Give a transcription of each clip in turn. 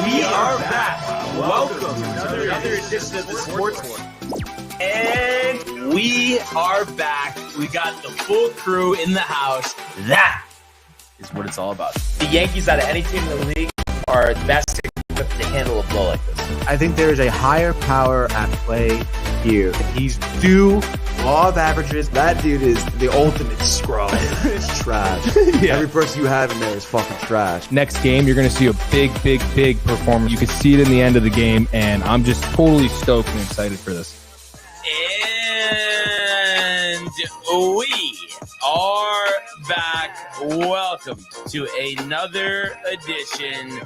We are back. Welcome to another edition of the Sports War. And we are back. We got the full crew in the house. That is what it's all about. The Yankees, out of any team in the league, are the best equipped to handle a blow like this. I think there is a higher power at play here. He's due law of averages. That dude is the ultimate scrub. It's trash. Yeah. Every person you have in there is fucking trash. Next game, you're going to see a big performance. You can see it in the end of the game, and I'm just totally stoked and excited for this. And we are back. Welcome to another edition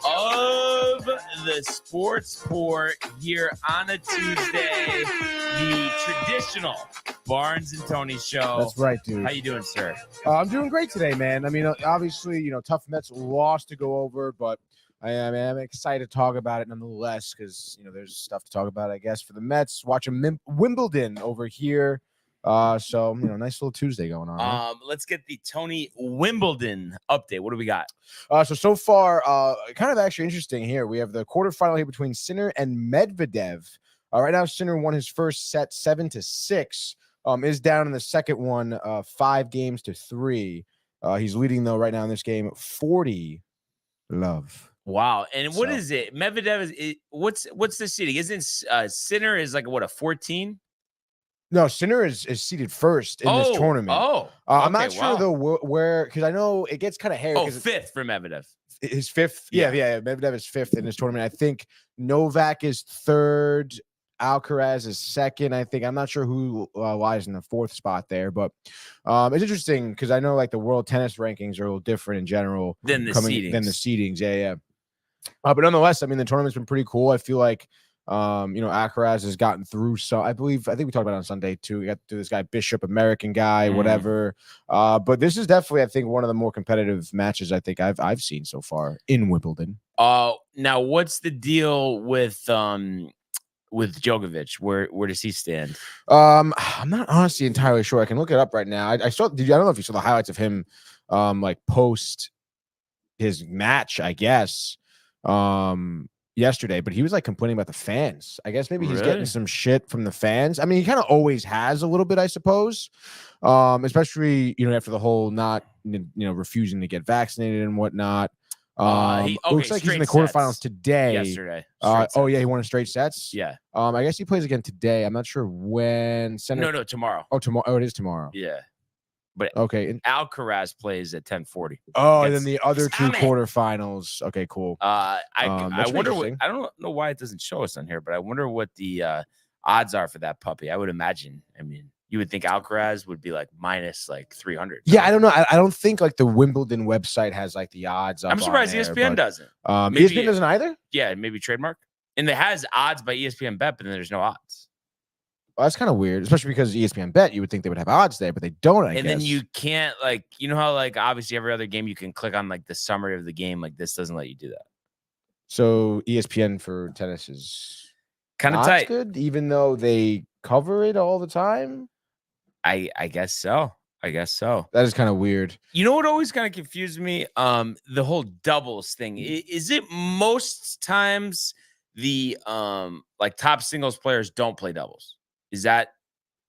of the Sports Port here on a Tuesday, the traditional Barnes and Tony show. That's right, dude. How you doing, sir? I'm doing great today, man. I mean, obviously, tough Mets loss to go over, but I'm excited to talk about it nonetheless because, there's stuff to talk about, I guess, for the Mets. Watching Wimbledon over here. So, nice little Tuesday going on. Right? Let's get the Tony Wimbledon update. What do we got? So far, kind of actually interesting here. We have the quarterfinal here between Sinner and Medvedev. Right now, Sinner won his first set 7-6. Is down in the second one, 5-3. He's leading, though, right now in this game, 40-love. Wow. And what is it? Medvedev is what's the seeding? Isn't Sinner is like a 14? No, Sinner is seated first in this tournament. I'm not sure though where because I know it gets kind of hairy. Fifth for Medvedev. His fifth, yeah. Medvedev is fifth in this tournament. I think Novak is third. Alcaraz is second. I think I'm not sure who lies in the fourth spot there, but it's interesting because I know like the world tennis rankings are a little different in general than the seedings. Yeah. But nonetheless, I mean the tournament's been pretty cool. I feel like. Alcaraz has gotten through. So I think we talked about it on Sunday too. We got to do this guy Bishop, American guy, whatever. But this is definitely, I think, one of the more competitive matches I think I've seen so far in Wimbledon. Now what's the deal with Djokovic? Where does he stand? I'm not honestly entirely sure. I can look it up right now. I don't know if you saw the highlights of him, like post his match, I guess. Yesterday, but he was like complaining about the fans. I guess maybe he's getting some shit from the fans. I mean, he kind of always has a little bit, I suppose. Especially, after the whole not, refusing to get vaccinated and whatnot. Looks like he's in the quarterfinals today. Yesterday. He won in straight sets. Yeah. I guess he plays again today. I'm not sure when. No, tomorrow. Tomorrow. Oh, it is tomorrow. Yeah. But okay, Alcaraz plays at 10:40. And then the other two quarterfinals. Okay, cool. I wonder what, I don't know why it doesn't show us on here, but I wonder what the odds are for that puppy. I would imagine. I mean, you would think Alcaraz would be like minus like 300. Yeah, I don't know. I don't think like the Wimbledon website has like the odds. I'm surprised ESPN doesn't. ESPN doesn't either. Yeah, maybe trademark. And it has odds by ESPN Bet, but then there's no odds. Well, that's kind of weird, especially because ESPN Bet, you would think they would have odds there, but they don't, I guess. Then you can't, like, how, like, obviously every other game you can click on, like, the summary of the game. Like, this doesn't let you do that. So ESPN for tennis is kind of tight. Good, even though they cover it all the time? I guess so. That is kind of weird. You know what always kind of confused me? The whole doubles thing. Is it most times the, like, top singles players don't play doubles? Is that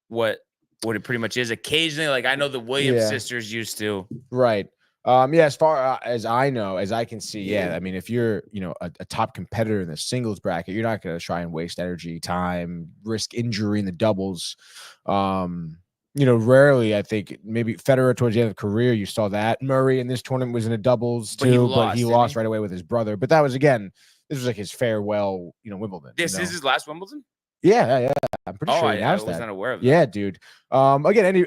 what it pretty much is? Occasionally, like I know the Williams sisters used to. Right. As far as I know, as I can see, I mean, if you're, a top competitor in the singles bracket, you're not going to try and waste energy, time, risk injury in the doubles. Rarely, I think maybe Federer towards the end of the career, you saw that. Murray in this tournament was in a doubles too, but he lost right away with his brother. But that was, again, this was like his farewell, Wimbledon. This is his last Wimbledon? Yeah. I'm pretty sure he announced that. I was not aware of that. Yeah, dude. Again,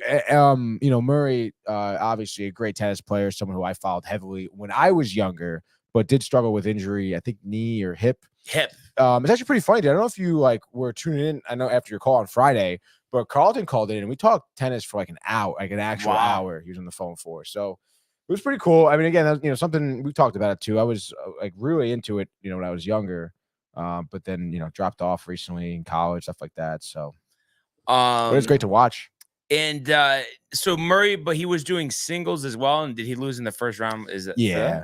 Murray, obviously a great tennis player, someone who I followed heavily when I was younger, but did struggle with injury, I think knee or hip. Hip. It's actually pretty funny, dude. I don't know if you were tuning in. I know after your call on Friday, but Carlton called in and we talked tennis for like an hour, like an actual hour. He was on the phone for. So it was pretty cool. I mean, again, that was, something we talked about it too. I was like really into it, when I was younger. But then, dropped off recently in college, stuff like that. So but it's great to watch. And so Murray, but he was doing singles as well. And did he lose in the first round? Is it? Yeah.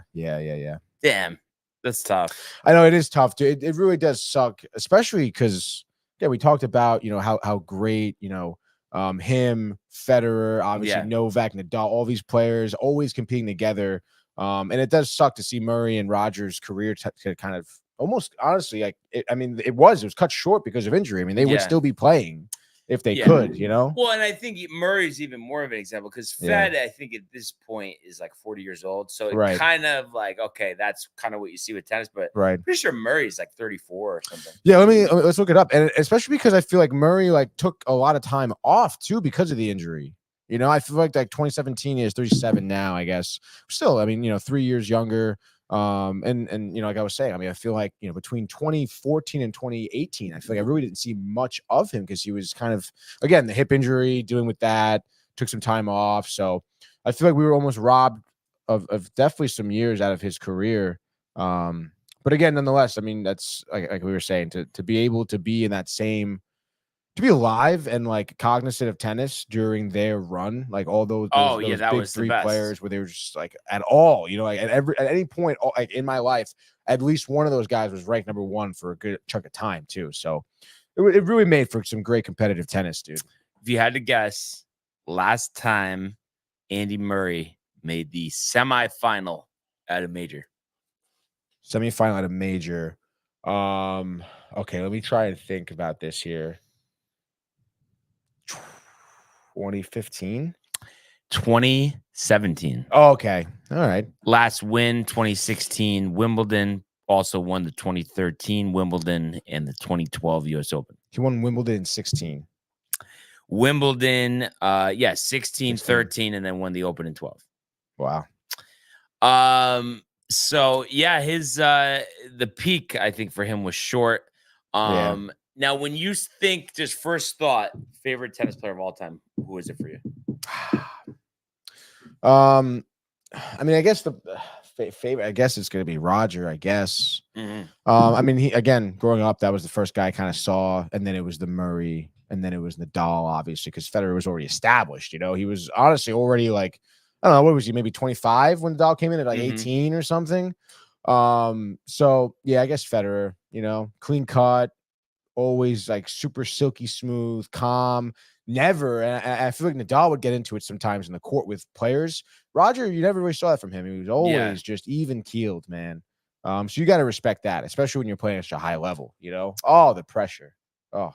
Damn. That's tough. I know it is tough. It really does suck, especially because we talked about how great him, Federer, obviously Novak, Nadal, all these players always competing together. And it does suck to see Murray and Rogers' career to kind of almost honestly it was cut short because of injury. I mean, they would still be playing if they could, Well, and I think Murray's even more of an example because Fed, I think at this point is like 40 years old. So it kind of like, okay, that's kind of what you see with tennis, but I'm pretty sure Murray's like 34 or something. Yeah, let's look it up. And especially because I feel like Murray took a lot of time off too because of the injury. I feel like 2017 is 37 now, I guess. Still, 3 years younger. And like I was saying, I feel like between 2014 and 2018, I feel like I really didn't see much of him because he was kind of, again, the hip injury, dealing with that, took some time off. So I feel like we were almost robbed of definitely some years out of his career. But again, nonetheless, that's like we were saying, to be able to be in that same, to be alive and cognizant of tennis during their run, all those that big was three the best. players where they were just at all, at any point, in my life, at least one of those guys was ranked number one for a good chunk of time too. So it really made for some great competitive tennis, dude. If you had to guess, last time Andy Murray made the semifinal at a major. Semifinal at a major. Okay, let me try and think about this here. 2015, 2017. Oh, okay. All right. Last win 2016 Wimbledon, also won the 2013 Wimbledon and the 2012 US Open. He won Wimbledon in 16. Wimbledon 16, 13 and then won the Open in 12. Wow. So his the peak I think for him was short. Now, when you think, just first thought, favorite tennis player of all time, who is it for you? I guess the favorite, I guess it's going to be Roger, I guess. He, again, growing up, that was the first guy I kind of saw, and then it was the Murray, and then it was Nadal, obviously, because Federer was already established. He was honestly already I don't know, what was he, maybe 25 when Nadal came in at 18 or something. So yeah, I guess Federer, clean cut, always super silky smooth, calm, never. And I feel like Nadal would get into it sometimes in the court with players. Roger, you never really saw that from him. He was always just even keeled, man. So you got to respect that, especially when you're playing at such a high level, Oh, the pressure. Oh.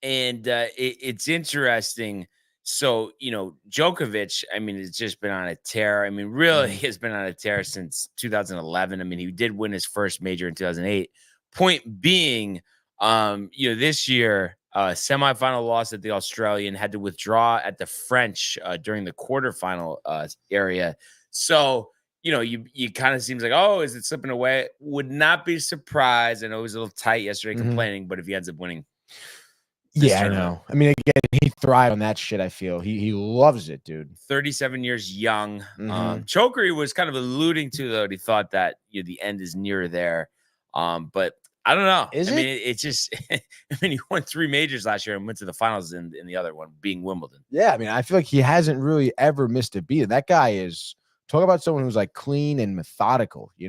It's interesting. So, Djokovic, has just been on a tear. Really has been on a tear since 2011. He did win his first major in 2008. Point being, this year, semifinal loss at the Australian, had to withdraw at the French during the quarterfinal area. So, you kind of seems like, oh, is it slipping away? Would not be surprised. I know it was a little tight yesterday complaining, but if he ends up winning. Yeah, I know. Again, he thrived on that shit, I feel. He loves it, dude. 37 years young. Chokery was kind of alluding to, though, he thought that the end is near there. But I don't know. It's just, he won 3 majors last year and went to the finals in the other one, being Wimbledon. Yeah, I feel like he hasn't really ever missed a beat. That guy is, talk about someone who's clean and methodical, he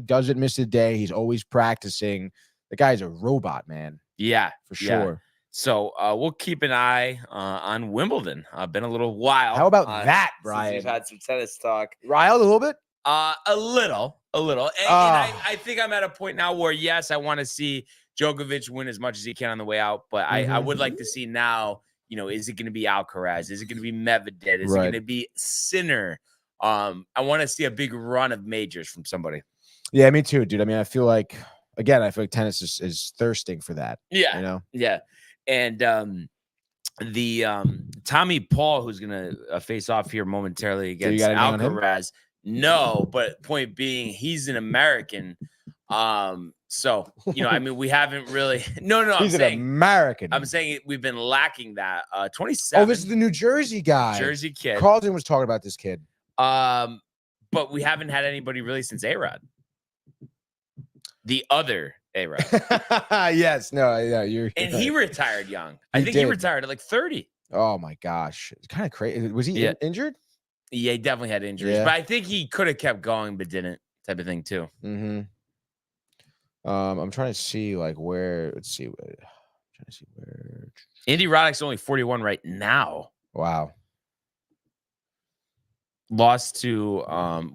doesn't miss a day. He's always practicing. The guy's a robot, man. Yeah, for sure. So we'll keep an eye on Wimbledon. Been a little while. How about that, Brian? We've had some tennis talk. Riled a little bit? A little. And I think I'm at a point now where, yes, I want to see Djokovic win as much as he can on the way out. But I would like to see now, is it going to be Alcaraz? Is it going to be Medvedev? Is it going to be Sinner? I want to see a big run of majors from somebody. Yeah, me too, dude. I feel like, again, tennis is thirsting for that. Yeah. Yeah. And the Tommy Paul, who's going to face off here momentarily against Alcaraz. No, but point being, he's an American. So, we haven't really. No. He's an American. I'm saying we've been lacking that. 27. Oh, this is the New Jersey guy. Jersey kid. Carlton was talking about this kid. But we haven't had anybody really since A-Rod. The other A-Rod. Yes. No, yeah. And he retired young. I think he retired at 30. Oh, my gosh. It's kind of crazy. Was he injured? Yeah, he definitely had injuries. Yeah. But I think he could have kept going, but didn't. type of thing too. Mm-hmm. I'm trying to see like where. Let's see. I'm trying to see where. Andy Roddick's only 41 right now. Wow. Lost to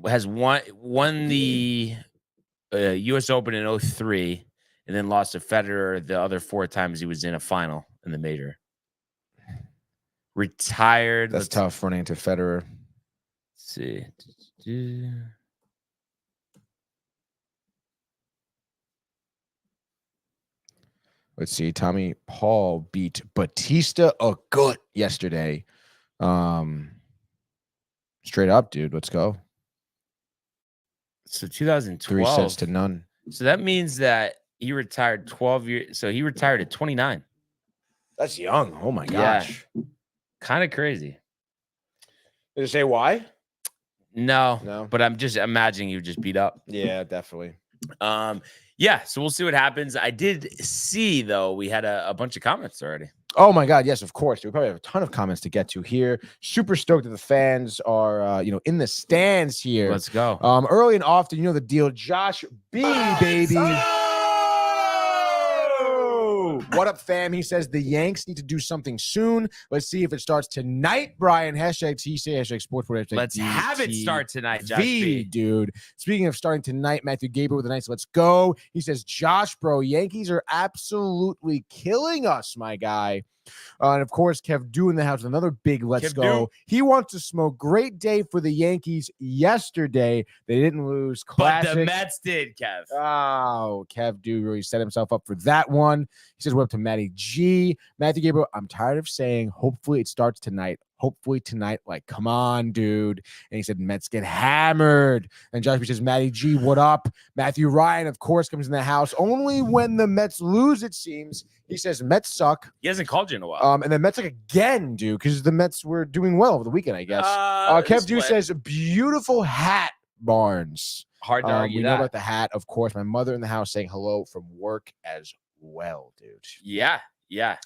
has won the U.S. Open in 03 and then lost to Federer the other 4 times he was in a final in the major. Retired. That's tough running into Federer. Let's see. Let's see. Tommy Paul beat Batista Agut yesterday. Straight up, dude. Let's go. So 2012. 3 sets to none. So that means that he retired 12 years. So he retired at 29. That's young. Oh my Yeah. gosh. Kind of crazy. Did it say why? No. But I'm just imagining you just beat up. Yeah, definitely. Yeah, so we'll see what happens. I did see, though, we had a bunch of comments already. Oh my God, yes, of course. We probably have a ton of comments to get to here. Super stoked that the fans are, in the stands here. Let's go. Early and often, you know the deal. Josh B, baby. What up, fam? He says the Yanks need to do something soon. Let's see if it starts tonight. Brian, hashtag TC, hashtag Sportsport, hashtag Let's have it start tonight, Josh B. Dude. Speaking of starting tonight, Matthew Gabriel with a nice let's go. He says, Josh, bro, Yankees are absolutely killing us, my guy. And of course, Kev Do in the house with another big let's go. He wants to smoke. Great day for the Yankees yesterday. They didn't lose. Classic. But the Mets did, Kev. Oh, Kev Do really set himself up for that one. He says, we're up to Matty G. Matthew Gabriel, I'm tired of saying, hopefully it starts tonight. Hopefully tonight. Like, come on, dude. And he said, Mets get hammered. And Josh B says, Matty G, what up? Matthew Ryan, of course, comes in the house only when the Mets lose, it seems. He says, Mets suck. He hasn't called you in a while. And the Mets suck again, dude, because the Mets were doing well over the weekend, I guess. Kev Do says, beautiful hat, Barnes. Hard to argue we that. know about the hat, of course. My mother in the house saying hello from work as well, dude. Yeah.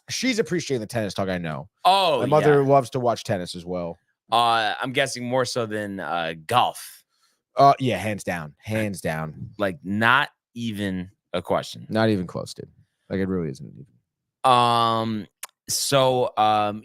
She's appreciating the tennis talk, I know. Oh, my mother loves to watch tennis as well. I'm guessing more so than golf. Yeah, hands down. Like, not even a question. Not even close, dude. Like, it really isn't even.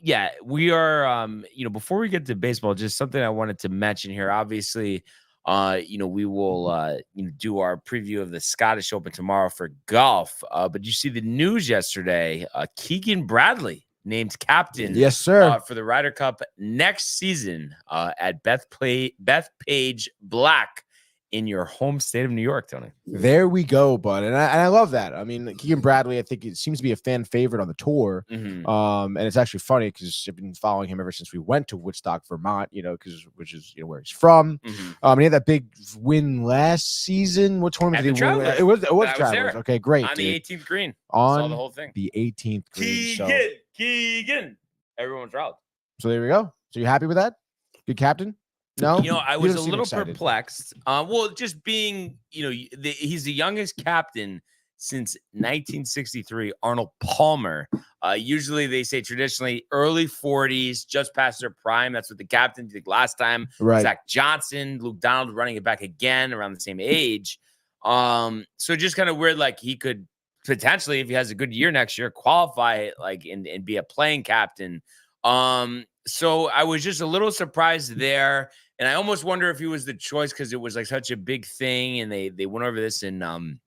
Yeah, we are, before we get to baseball, just something I wanted to mention here. Obviously, we will, do our preview of the Scottish Open tomorrow for golf. But you see the news yesterday, Keegan Bradley named captain. Yes, sir. For the Ryder Cup next season at Bethpage Black in your home state of New York, Tony. There we go, bud. And I love that. I mean, Keegan Bradley, I think it seems to be a fan favorite on the tour. Mm-hmm. And it's actually funny because I've been following him ever since we went to Woodstock, Vermont, which is where he's from. Mm-hmm. He had that big win last season. What tournament did he win? It was Travelers. Okay, great. On the 18th green. On saw the whole thing. The 18th green. Keegan. Everyone's proud. So there we go. So you happy with that? Good captain? No, I was a little perplexed. Well, just being, he's the youngest captain since 1963, Arnold Palmer. Usually they say traditionally early 40s, just past their prime. That's what the captain did last time. Right. Zach Johnson, Luke Donald running it back again around the same age. So just kind of weird, like he could potentially, if he has a good year next year, qualify and be a playing captain. So I was just a little surprised there. And I almost wonder if he was the choice because it was like such a big thing. And they went over this in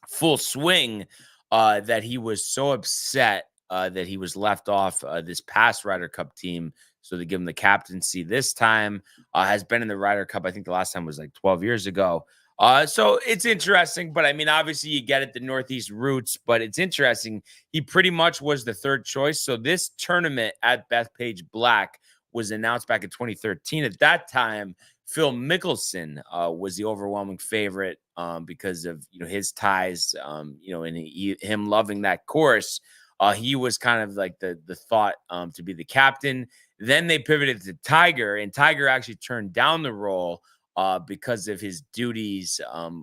full swing that he was so upset that he was left off this past Ryder Cup team. So to give him the captaincy this time, has been in the Ryder Cup. I think the last time was like 12 years ago. So it's interesting, but I mean, obviously you get it, the Northeast roots, but it's interesting. He pretty much was the third choice. So this tournament at Bethpage Black was announced back in 2013. At that time, Phil Mickelson was the overwhelming favorite because of his ties, and him loving that course. He was kind of like the thought to be the captain. Then they pivoted to Tiger, and Tiger actually turned down the role because of his duties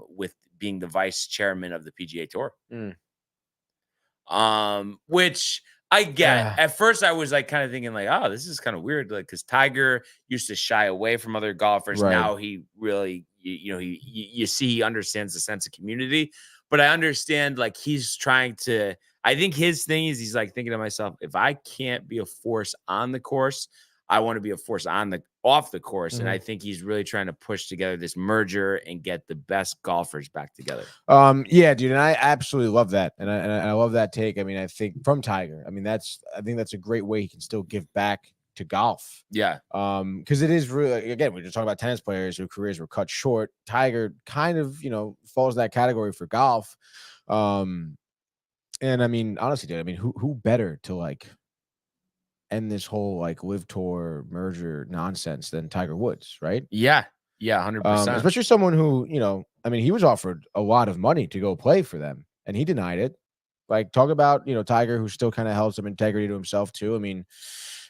with being the vice chairman of the PGA Tour. Which I get. At first, I was like kind of thinking like, oh, this is kind of weird, like because Tiger used to shy away from other golfers. Right. Now he really, you see he understands the sense of community. But I understand like he's trying to. I think his thing is he's like thinking to myself, if I can't be a force on the course, I want to be a force off the course. And I think he's really trying to push together this merger and get the best golfers back together. Yeah, dude, and I absolutely love that, and I love that take. I mean, I think from Tiger, I think that's a great way he can still give back to golf. Yeah. Because it is really, again, we're just talking about tennis players whose careers were cut short. Tiger kind of, falls in that category for golf. And I mean, honestly, dude, I mean, who better to like end this whole like live tour merger nonsense than Tiger Woods, right? Yeah. Yeah, 100%. Especially someone who, I mean, he was offered a lot of money to go play for them, and he denied it. Like, talk about, Tiger, who still kind of held some integrity to himself too. I mean,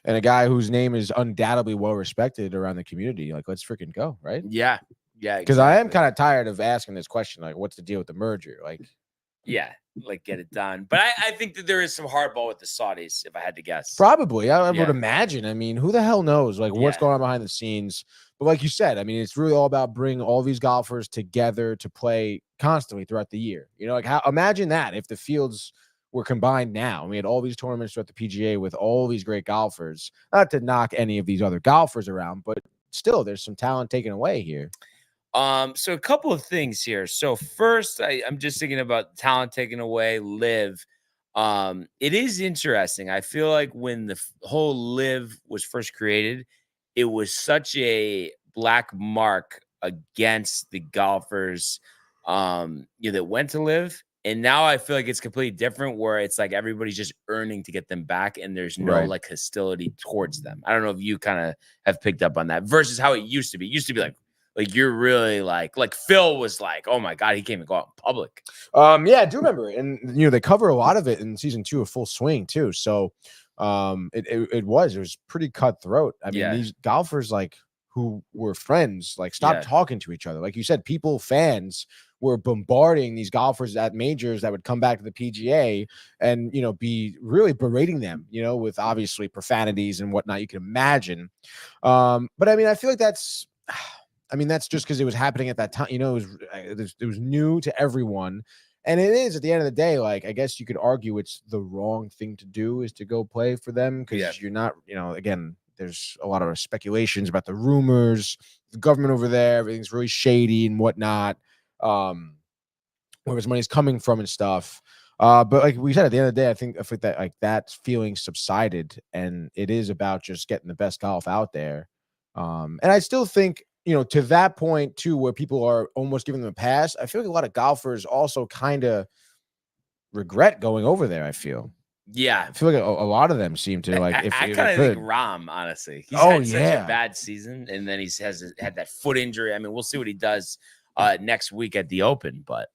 and a guy whose name is undoubtedly well respected around the community. Like, let's freaking go, right? Yeah. Yeah. Because I am kind of tired of asking this question, like, what's the deal with the merger? Like, yeah, like get it done. But I think that there is some hardball with the Saudis, if I had to guess. Probably. I would imagine. I mean, who the hell knows, like, what's going on behind the scenes? But like you said, I mean, it's really all about bringing all these golfers together to play constantly throughout the year. Imagine that if the fields were combined now. We had all these tournaments throughout the PGA with all these great golfers. Not to knock any of these other golfers around, but still, there's some talent taken away here. So a couple of things here. So first, I'm just thinking about talent taken away, live. It is interesting. I feel like when the whole live was first created, it was such a black mark against the golfers that went to live. And now I feel like it's completely different, where it's like everybody's just earning to get them back, and there's no like hostility towards them. I don't know if you kind of have picked up on that versus how it used to be. It used to be like you're really like Phil was like, oh my God, he can't even go out in public. Yeah, I do remember it. And they cover a lot of it in season 2 of Full Swing too. So it was pretty cutthroat. I mean, these golfers like who were friends, like stopped talking to each other. Like you said, fans were bombarding these golfers at majors that would come back to the PGA and, be really berating them, with obviously profanities and whatnot you can imagine. But I mean, I feel like that's just because it was happening at that time. It was new to everyone. And it is, at the end of the day, like, I guess you could argue it's the wrong thing to do is to go play for them, because you're not, again, there's a lot of speculations about the rumors, the government over there, everything's really shady and whatnot, where his money's coming from and stuff. But like we said, at the end of the day, I think that like that feeling subsided, and it is about just getting the best golf out there. And I still think, to that point too, where people are almost giving them a pass, I feel like a lot of golfers also kind of regret going over there. I feel like a lot of them seem to like. I kind of think Rahm, honestly, he's had such a bad season, and then had that foot injury. I mean, we'll see what he does next week at the Open, but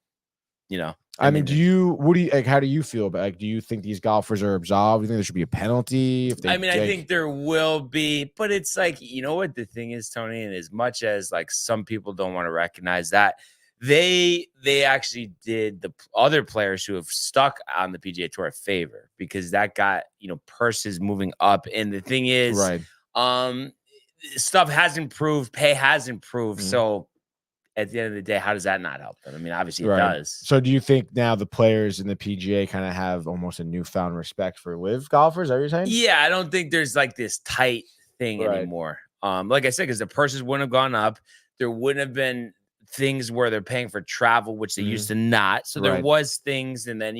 I mean, how do you feel about, like, do you think these golfers are absolved? Do you think there should be a penalty? If they, I think there will be, but it's like, what the thing is, Tony, and as much as like some people don't want to recognize that, they actually did the other players who have stuck on the PGA Tour a favor, because that got, purses moving up. And the thing is, stuff has improved, pay has improved. So at the end of the day, how does that not help them? I mean, obviously it does. So do you think now the players in the PGA kind of have almost a newfound respect for live golfers? Is that what you're saying? Yeah, I don't think there's like this tight thing anymore. Like I said, because the purses wouldn't have gone up. There wouldn't have been things where they're paying for travel, which they used to not. So there was things, and then,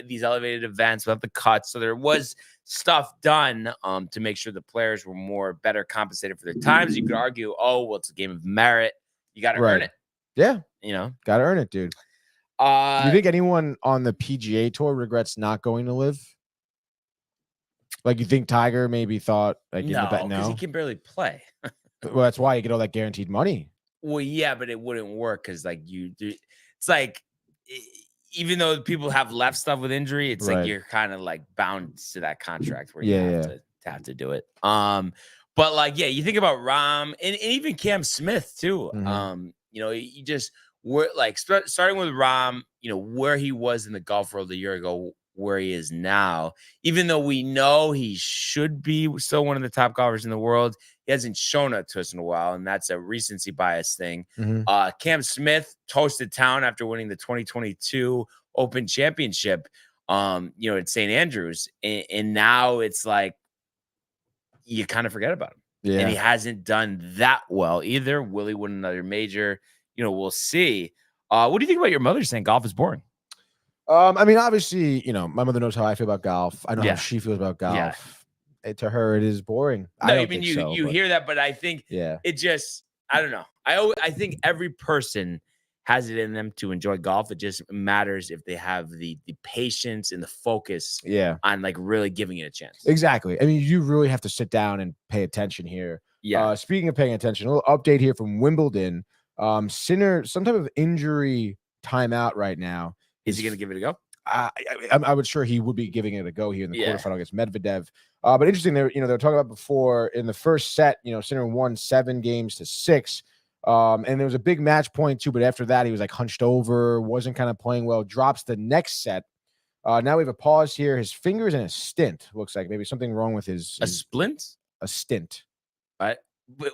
these elevated events without the cuts. So there was stuff done to make sure the players were better compensated for their times. You could argue, well, it's a game of merit. You got to earn it. Yeah. Got to earn it, dude. Do you think anyone on the PGA Tour regrets not going to live? Like, you think Tiger maybe thought, like, no, because he can barely play. Well, that's why you get all that guaranteed money. Well, yeah, but it wouldn't work because, like, it's like, even though people have left stuff with injury, it's like you're kind of like bound to that contract where you have to do it. But like, you think about Rahm and even Cam Smith too. You just were like starting with Rahm, where he was in the golf world a year ago where he is now. Even though we know he should be still one of the top golfers in the world, he hasn't shown it to us in a while, and that's a recency bias thing. Cam Smith toasted town after winning the 2022 Open Championship, at St. Andrews, and now it's like you kind of forget about him. Yeah. And he hasn't done that well either. Will he win another major? We'll see. What do you think about your mother saying golf is boring? I mean, obviously, my mother knows how I feel about golf. I know Yeah. how she feels about golf. Yeah. To her, it is boring. No, I don't mean, think you hear that, but I think it just, I don't know. I think every person has it in them to enjoy golf. It just matters if they have the patience and the focus on like really giving it a chance. Exactly. I mean, you really have to sit down and pay attention here. Yeah. Speaking of paying attention, a little update here from Wimbledon. Sinner, some type of injury timeout right now. Is he going to give it a go? I would sure he would be giving it a go here in the quarterfinal against Medvedev. But interesting, they were talking about before in the first set, Sinner won 7-6. And there was a big match point too, but after that, he was like hunched over, wasn't kind of playing well, drops the next set. Now we have a pause here. His fingers in a stint, looks like maybe something wrong with his splint? A stint.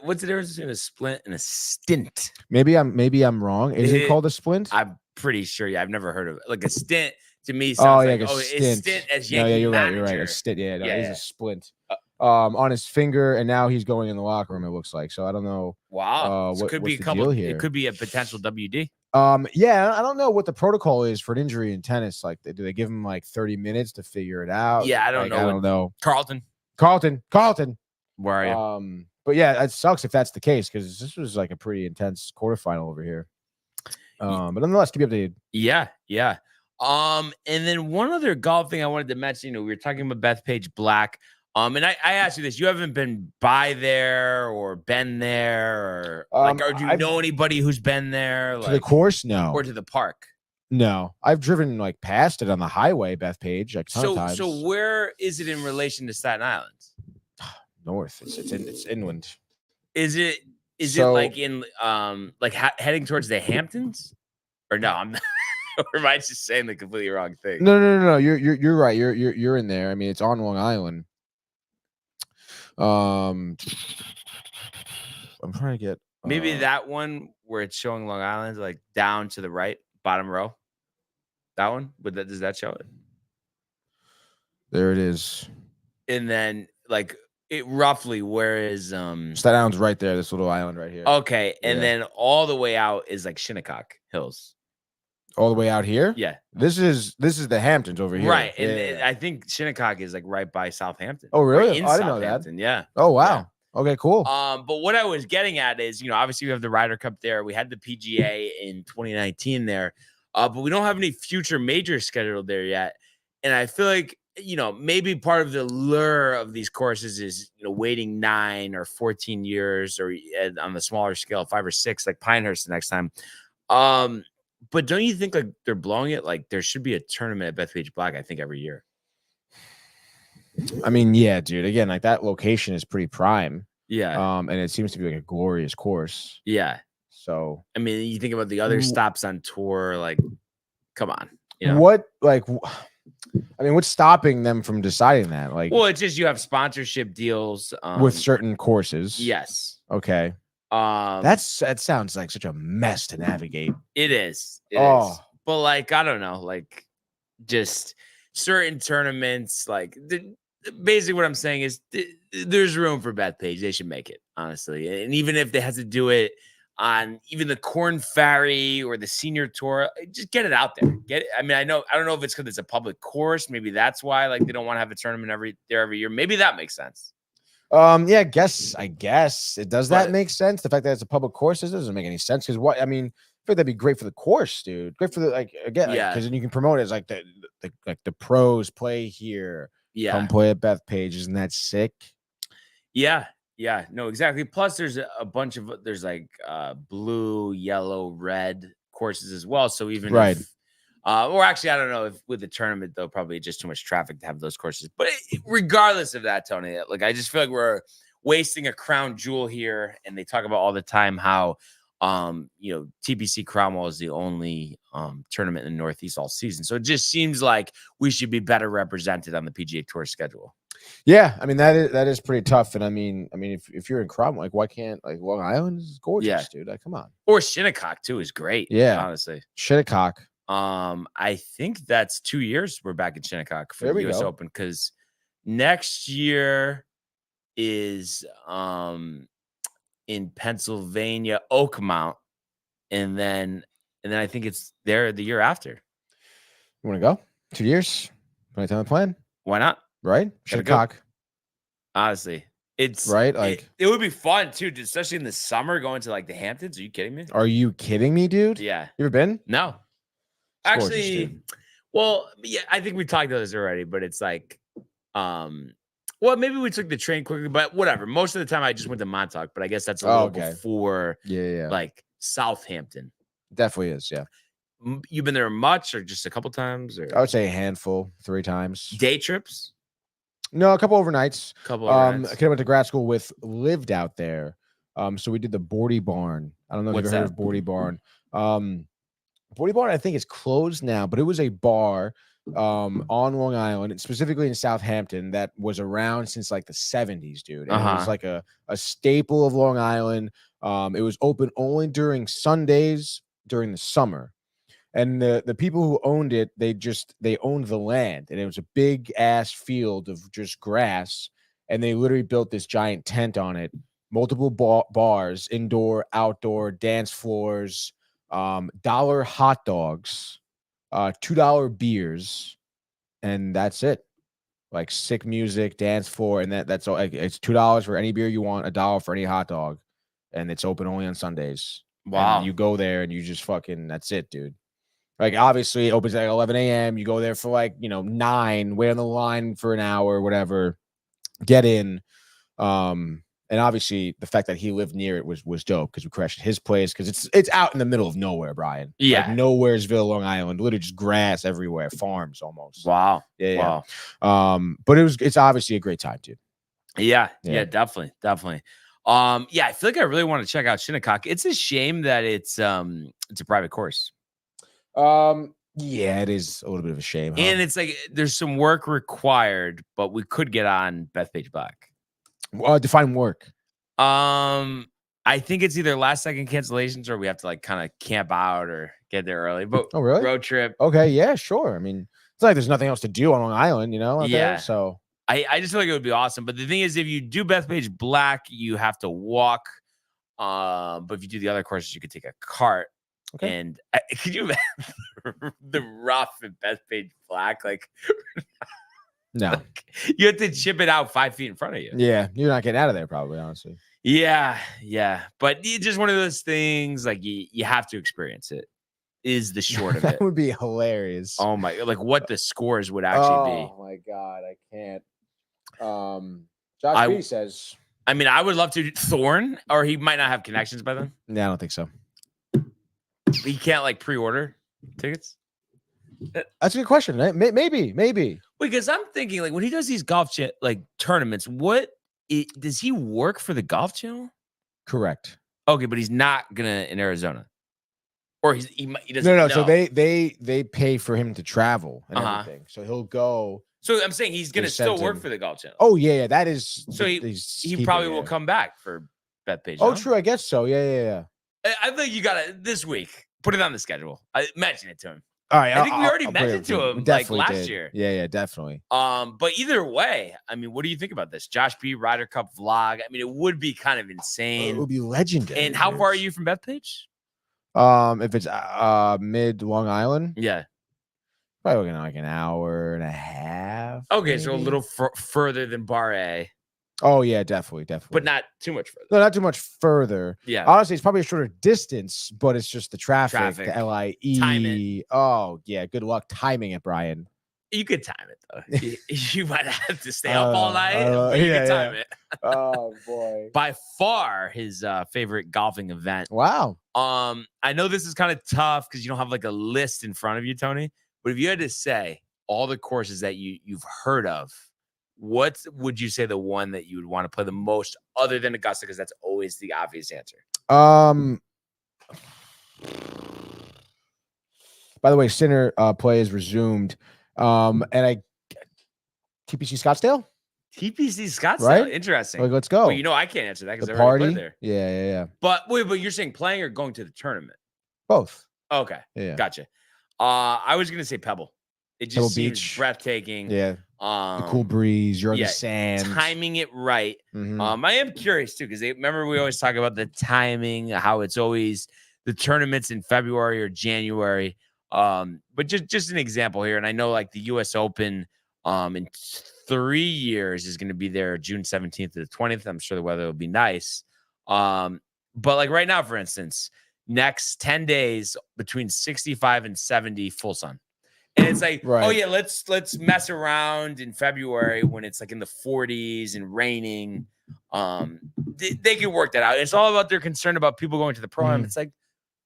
What's the difference between a splint and a stint? Maybe I'm wrong. Is it called a splint? I'm pretty sure. Yeah, I've never heard of it. Like a stint to me sounds like a stint as Yankee you're manager. Right. You're right. A stint. Yeah, no, it is a splint. On his finger, and now he's going in the locker room. It looks like. So I don't know. Wow. So it could be a couple. It could be a potential WD. Yeah, I don't know what the protocol is for an injury in tennis. Like, do they give him like 30 minutes to figure it out? Yeah, I don't know. I don't know. Carlton. Where are you? But yeah, it sucks if that's the case because this was like a pretty intense quarterfinal over here. But nonetheless, keep you updated. Yeah. And then one other golf thing I wanted to mention. We were talking about Bethpage Black. And I asked you this: you haven't been by there or been there, or do you know anybody who's been there? To the course, no, or to the park. No, I've driven like past it on the highway, Bethpage, like ton of times. So where is it in relation to Staten Island? North. It's inland. Is it like in heading towards the Hamptons? Or no, I'm not, or am I just saying the completely wrong thing? No. You're right. You're in there. I mean, it's on Long Island. I'm trying to get maybe that one where it's showing Long Island, like down to the right, bottom row. That one? Does that show it? There it is. And then like it roughly where is Staten Island's right there, this little island right here. Okay. And then all the way out is like Shinnecock Hills. All the way out here? Yeah. This is the Hamptons over here. Right. And I think Shinnecock is like right by Southampton. Oh, really? I didn't know that. Yeah. Oh, wow. Yeah. Okay, cool. But what I was getting at is, obviously we have the Ryder Cup there. We had the PGA in 2019 there. But we don't have any future majors scheduled there yet. And I feel like, maybe part of the lure of these courses is, waiting 9 or 14 years or on the smaller scale, 5 or 6, like Pinehurst the next time. But don't you think like they're blowing it? Like there should be a tournament at Bethpage Black, I think, every year. I mean, yeah, dude. Again, like that location is pretty prime. Yeah. And it seems to be like a glorious course. Yeah. So I mean, you think about the other stops on tour, like, come on. What's stopping them from deciding that? Like, well, it's just you have sponsorship deals with certain courses. Yes. Okay. That sounds like such a mess to navigate. It is. But like, I don't know, like just certain tournaments, like basically what I'm saying is there's room for Bethpage. They should make it, honestly. And even if they have to do it on even the Corn Ferry or the Senior Tour, just get it out there. I don't know if it's because it's a public course. Maybe that's why like they don't want to have a tournament every year. Maybe that makes sense. Yeah, I guess it does. That make sense? The fact that it's a public course, this doesn't make any sense. Because I feel like that'd be great for the course, dude. Great for the because then you can promote it as like the pros play here. Yeah, come play at Bethpage. Isn't that sick? Yeah, no, exactly. Plus, there's a bunch of blue, yellow, red courses as well. So even or actually, I don't know if with the tournament though, probably just too much traffic to have those courses. But regardless of that, Tony, like I just feel like we're wasting a crown jewel here. And they talk about all the time how TPC Cromwell is the only tournament in the Northeast all season. So it just seems like we should be better represented on the PGA Tour schedule. Yeah, I mean that is pretty tough. And I mean if you're in Cromwell, like why can't Long Island is gorgeous, dude. Like come on. Or Shinnecock too is great. Yeah, honestly. Shinnecock. I think that's 2 years we're back in Shinnecock for There the we US go. Open because next year is in Pennsylvania, Oakmont, and then I think it's there the year after. You want to go 2 years? Want to tell the plan? Why not? Right, Gotta Shinnecock. Honestly, it's right. Like it would be fun too, especially in the summer going to like the Hamptons. Are you kidding me? Are you kidding me, dude? Yeah. You ever been? No. It's gorgeous, Actually, dude. well, yeah, I think we talked about this already, but it's like, well, maybe we took the train quickly, but whatever. Most of the time, I just went to Montauk, but I guess that's a little before, yeah, like Southampton. Definitely is. Yeah, you've been there much, or just a couple times, or I would say a handful, 3 times. Day trips? No, a couple overnights. Overnights. A kid I went to grad school with lived out there. So we did the Bordy Barn. I don't know if you've ever heard of Bordy Barn. Bordy Barn, I think, is closed now, but it was a bar on Long Island, specifically in Southampton, that was around since like the 70s, dude. And it was like a staple of Long Island. It was open only during Sundays during the summer. And the people who owned it, they owned the land, and it was a big ass field of just grass. And they literally built this giant tent on it, multiple bars, indoor, outdoor, dance floors, $1 hot dogs, $2 beers, and that's it. Like sick music, dance floor, and that's all. It's $2 for any beer you want, $1 for any hot dog, and it's open only on Sundays. Wow! And you go there and you just fucking that's it, dude. Like obviously it opens at 11 a.m. You go there for 9, wait on the line for an hour, whatever, get in. And obviously the fact that he lived near it was dope because we crashed at his place because it's out in the middle of nowhere, Brian. Yeah, like Nowheresville, Long Island, literally just grass everywhere, farms almost. Wow. Yeah. Wow. But it's obviously a great time, dude. Yeah, definitely. Yeah, I feel like I really want to check out Shinnecock. It's a shame that it's a private course. Yeah, it is a little bit of a shame, huh? And it's like there's some work required, but we could get on Bethpage Black. Define work. I think it's either last second cancellations or we have to kind of camp out or get there early. But really? Road trip. Okay, yeah, sure. I mean, it's like there's nothing else to do on Long Island, out there. So I just feel like it would be awesome. But the thing is, if you do Bethpage Black, you have to walk. But if you do the other courses, you could take a cart. Okay. And could you imagine the rough and Bethpage Black? No, you have to chip it out 5 feet in front of you. Yeah, you're not getting out of there, probably, honestly. Yeah. But it's just one of those things. You have to experience it. Is the short of it. That would be hilarious. Oh my! What the scores would actually be? Oh my god, I can't. Josh B says. I mean, I would love to Thorn, or he might not have connections by then. Yeah, I don't think so. He can't pre-order tickets. That's a good question. Right? Maybe. Because I'm thinking when he does these golf tournaments, does he work for the Golf Channel? Correct. Okay, but he's not gonna in Arizona, or he doesn't. No. Know. So they pay for him to travel and everything. So he'll go. So I'm saying he's gonna still work for the Golf Channel. Oh yeah, that is. So he probably will come back for Bethpage. Oh, true. I guess so. Yeah. I think you got to this week. Put it on the schedule. Mention it to him. All right. I think we already mentioned to him last year. Yeah, definitely. But either way, I mean, what do you think about this? Josh B. Ryder Cup vlog. I mean, it would be kind of insane. It would be legendary. And how far are you from Bethpage? If it's mid Long Island, yeah, probably looking an hour and a half. Okay, maybe. So a little further than Bar A. Oh yeah, definitely. But not too much further. No, not too much further. Yeah. Honestly, it's probably a shorter distance, but it's just the traffic. The LIE. Time it. Oh yeah, good luck timing it, Brian. You could time it though. you might have to stay up all night. But you can time it. Oh boy. By far his favorite golfing event. Wow. I know this is kind of tough because you don't have a list in front of you, Tony. But if you had to say all the courses that you've heard of, what would you say the one that you would want to play the most other than Augusta? Because that's always the obvious answer. By the way, Sinner play is resumed. And TPC Scottsdale, TPC Scottsdale. Right? Interesting. like let's go. Well, you know I can't answer that because The I already party, played there. yeah. But wait, but you're saying playing or going to the tournament? Both. Okay, Yeah. gotcha. I was gonna say Pebble. It just Pebble seems Beach. breathtaking. Yeah. The cool breeze. You're on yeah, the sand. timing it right. Mhm. I am curious too, because remember we always talk about the timing, how it's always the tournaments in February or January. But just an example here, and I know like the US Open in 3 years is going to be there June 17th to the 20th. I'm sure the weather will be nice. But like right now, for instance, next 10 days between 65 and 70 full sun. And it's like, Right. oh yeah, let's mess around in February when it's like in the 40s and raining. They can work that out. It's all about their concern about people going to the pro-am. Mhm. It's like,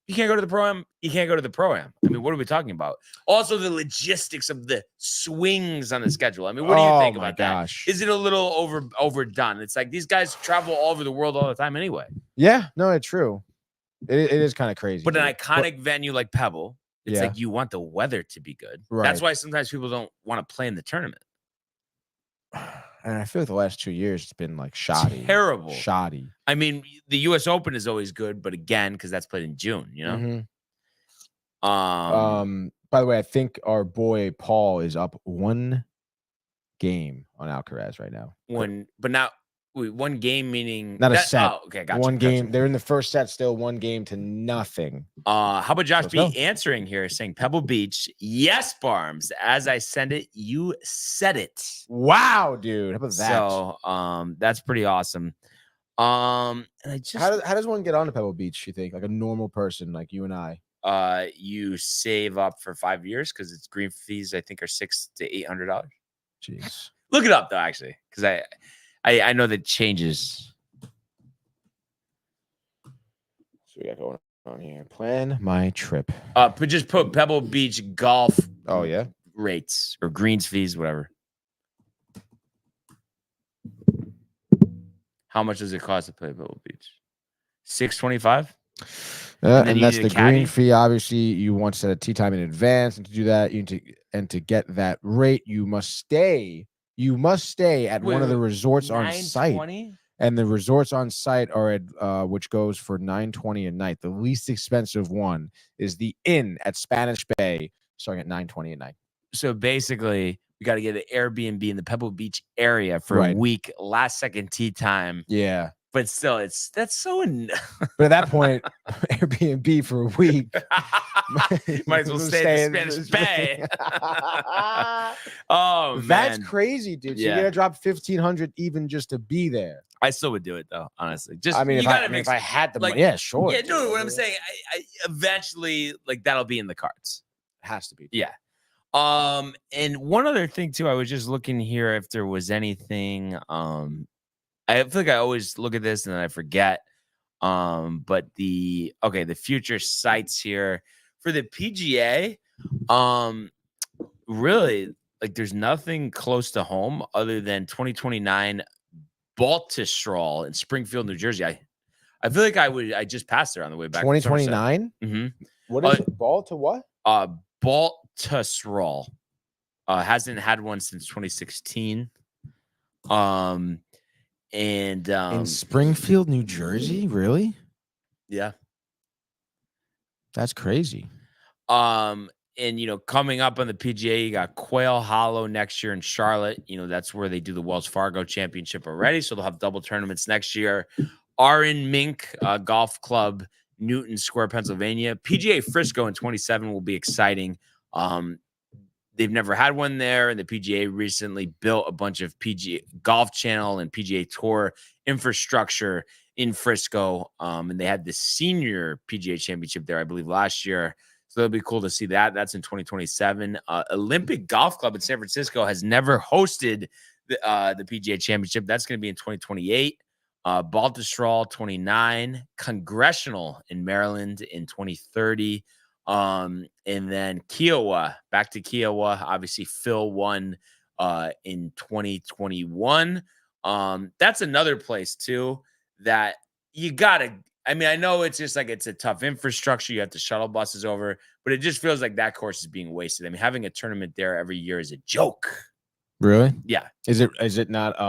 you can't go to the pro-am, you can't go to the pro-am. I mean, what are we talking about? Also, the logistics of the swings on the schedule. I mean, what do you think about that? Is it a little overdone? It's like these guys travel all over the world all the time anyway. Yeah, no, it's true. It is kind of crazy. But an dude. iconic venue like Pebble, it's Yeah. like you want the weather to be good. Right. That's why sometimes people don't want to play in the tournament. And I feel like the last 2 years it's been like shoddy. Terrible. Shoddy. I mean, the US Open is always good, but again, because that's played in June, you know? Mhm. By the way, I think our boy Paul is up 1 game on Alcaraz right now. But now one game meaning Not a set. Oh, okay, gotcha. One game. They're in the first set still, 1 game to nothing. How about Josh Let's B go. answering here, saying Pebble Beach? Yes, Barms. As I send it, you said it. Wow, dude. How about that? So that's pretty awesome. And I just how does one get on to Pebble Beach, you think? Like a normal person like you and I. You save up for 5 years because its green fees, I think, are $600 to $800. Jeez. Look it up though, actually, because I know that changes. So we got going on here. Plan my trip. But just put Pebble Beach golf. Oh, yeah? Rates or greens fees, whatever. How much does it cost to play Pebble Beach? $625. And you that's need the a caddy? green fee. Obviously, you want to set a tee time in advance, and to do that, to get that rate, you must stay at one of the resorts on site. $920? And the resorts on site are at which goes for $920 a night. The least expensive one is the Inn at Spanish Bay, starting at $920 a night. So basically, we got to get an Airbnb in the Pebble Beach area for a week, last second tee time. Yeah. But still, that's so. But at that point, Airbnb for a week. Might as well stay in the Spanish Bay. Oh, man. That's crazy, dude. So Yeah. you're gonna drop $1,500 even just to be there. I still would do it though, honestly. Just I mean, if I had the money, yeah, sure. Yeah, dude. no, what I'm saying, I eventually like that'll be in the cards. It has to be. Yeah. And one other thing too, I was just looking here if there was anything. I feel like I always look at this and then I forget. But the future sites here for the PGA, really like there's nothing close to home other than 2029 Baltusrol in Springfield, New Jersey. I feel like I just passed there on the way back. 2029. Mm-hmm. What is it? Ball to what? Baltusrol hasn't had one since 2016. In Springfield, New Jersey, really? Yeah. That's crazy. And coming up on the PGA, you got Quail Hollow next year in Charlotte. That's where they do the Wells Fargo Championship already, so they'll have double tournaments next year. Arin Mink Golf Club, Newton Square, Pennsylvania. PGA Frisco in 27 will be exciting. They've never had one there, and the PGA recently built a bunch of PGA Golf Channel and PGA Tour infrastructure in Frisco, and they had the senior PGA Championship there, I believe, last year. So it'll be cool to see that. That's in 2027. Olympic Golf Club in San Francisco has never hosted the PGA Championship. That's going to be in 2028. Baltusrol 29. Congressional in Maryland in 2030. And then Kiowa, back to Kiowa. Obviously, Phil won in 2021. That's another place too that you gotta. I mean, I know it's just like it's a tough infrastructure. You have to shuttle buses over, but it just feels like that course is being wasted. I mean, having a tournament there every year is a joke. Really? Yeah. Is it not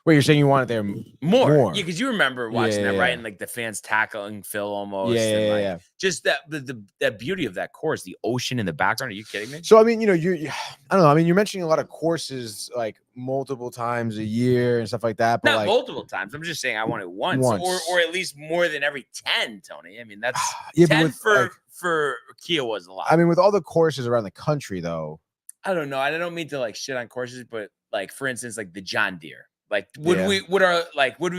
wait, you're saying you want it there More. Yeah, because you remember watching that, right? Yeah. And like the fans tackling Phil almost. Yeah, and like yeah. just that beauty of that course, the ocean in the background. Are you kidding me? So I mean, I don't know. I mean, you're mentioning a lot of courses like multiple times a year and stuff like that. But Not like multiple times. I'm just saying I want it once. Or at least more than every 10, Tony. I mean, that's yeah, 10 but with, for Kia was a lot. I mean, with all the courses around the country, though. I don't know. I don't mean to like shit on courses, but like for instance, like the John Deere. Like, would we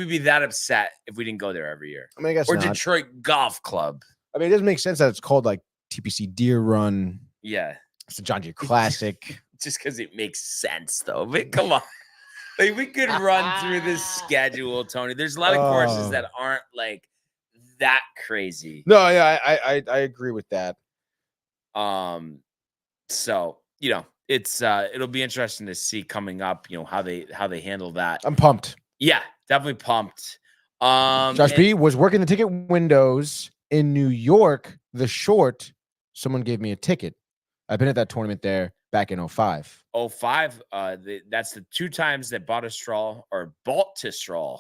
be that upset if we didn't go there every year? I mean, I guess or not. Detroit Golf Club. I mean, it doesn't make sense that it's called like TPC Deer Run. Yeah, it's the John Deere Classic. Just because it makes sense, though. But come on, like we could run through this schedule, Tony. There's a lot of courses that aren't like that crazy. No, yeah, I agree with that. So it's it'll be interesting to see coming up, how they handle that. I'm pumped. Yeah, definitely pumped. Josh B was working the ticket windows in New York. The Short, someone gave me a ticket. I've been at that tournament there back in 2005. 2005. That's the 2 times that Baltusrol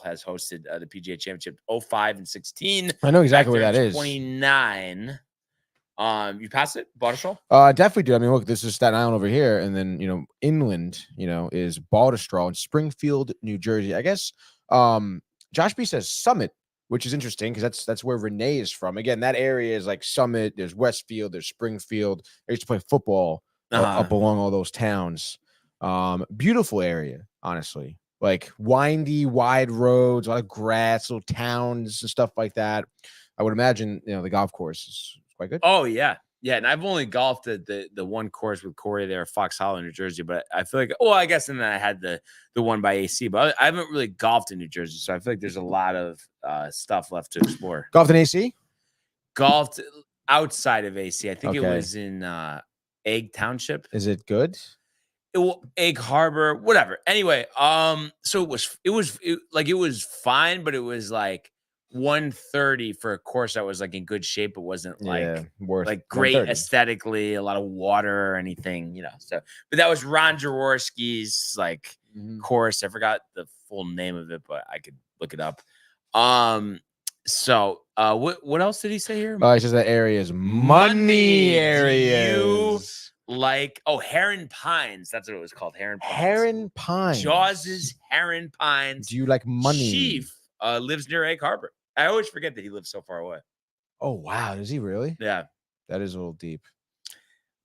has hosted the PGA Championship. 2005 and 16. I know exactly where that is. 29. You passed it, Baltusrol? Definitely do. I mean, look, this is Staten Island over here, and then inland, is Baltusrol in Springfield, New Jersey. I guess Josh B says Summit, which is interesting because that's where Renee is from. Again, that area is like Summit. There's Westfield. There's Springfield. I used to play football up along all those towns. Beautiful area, honestly. Like windy, wide roads, a lot of grass, little towns and stuff like that. I would imagine the golf course is quite good. Oh yeah. Yeah, and I've only golfed at the one course with Corey there, Fox Hollow, New Jersey. But I feel like, I guess, and then I had the one by AC. But I haven't really golfed in New Jersey, so I feel like there's a lot of stuff left to explore. Golfed in AC? Golfed outside of AC. I think it was in Egg Township. Is it good? Egg Harbor, whatever. Anyway, so it was fine, but it was like 130 for a course that was like in good shape. It wasn't like worth like great aesthetically, a lot of water or anything, So, but that was Ron Jaworski's like course. I forgot the full name of it, but I could look it up. So what else did he say here? He says that area is money areas. Heron Pines. That's what it was called. Heron Pines. Heron Pines. Jaws's Heron Pines. Do you like money? Chief lives near Egg Harbor. I always forget that he lives so far away. Oh, wow. Does he really? Yeah. That is a little deep.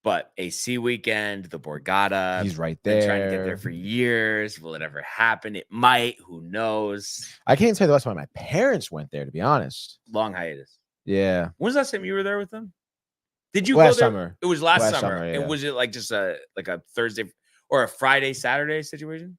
But AC weekend, the Borgata. He's right there. Been trying to get there for years. Will it ever happen? It might. Who knows? I can't tell you the last time my parents went there, to be honest. Long hiatus. Yeah. When was the last time you were there with them? Did you last go there? Summer? It was last summer. Yeah. And was it like just a Thursday or a Friday, Saturday situation?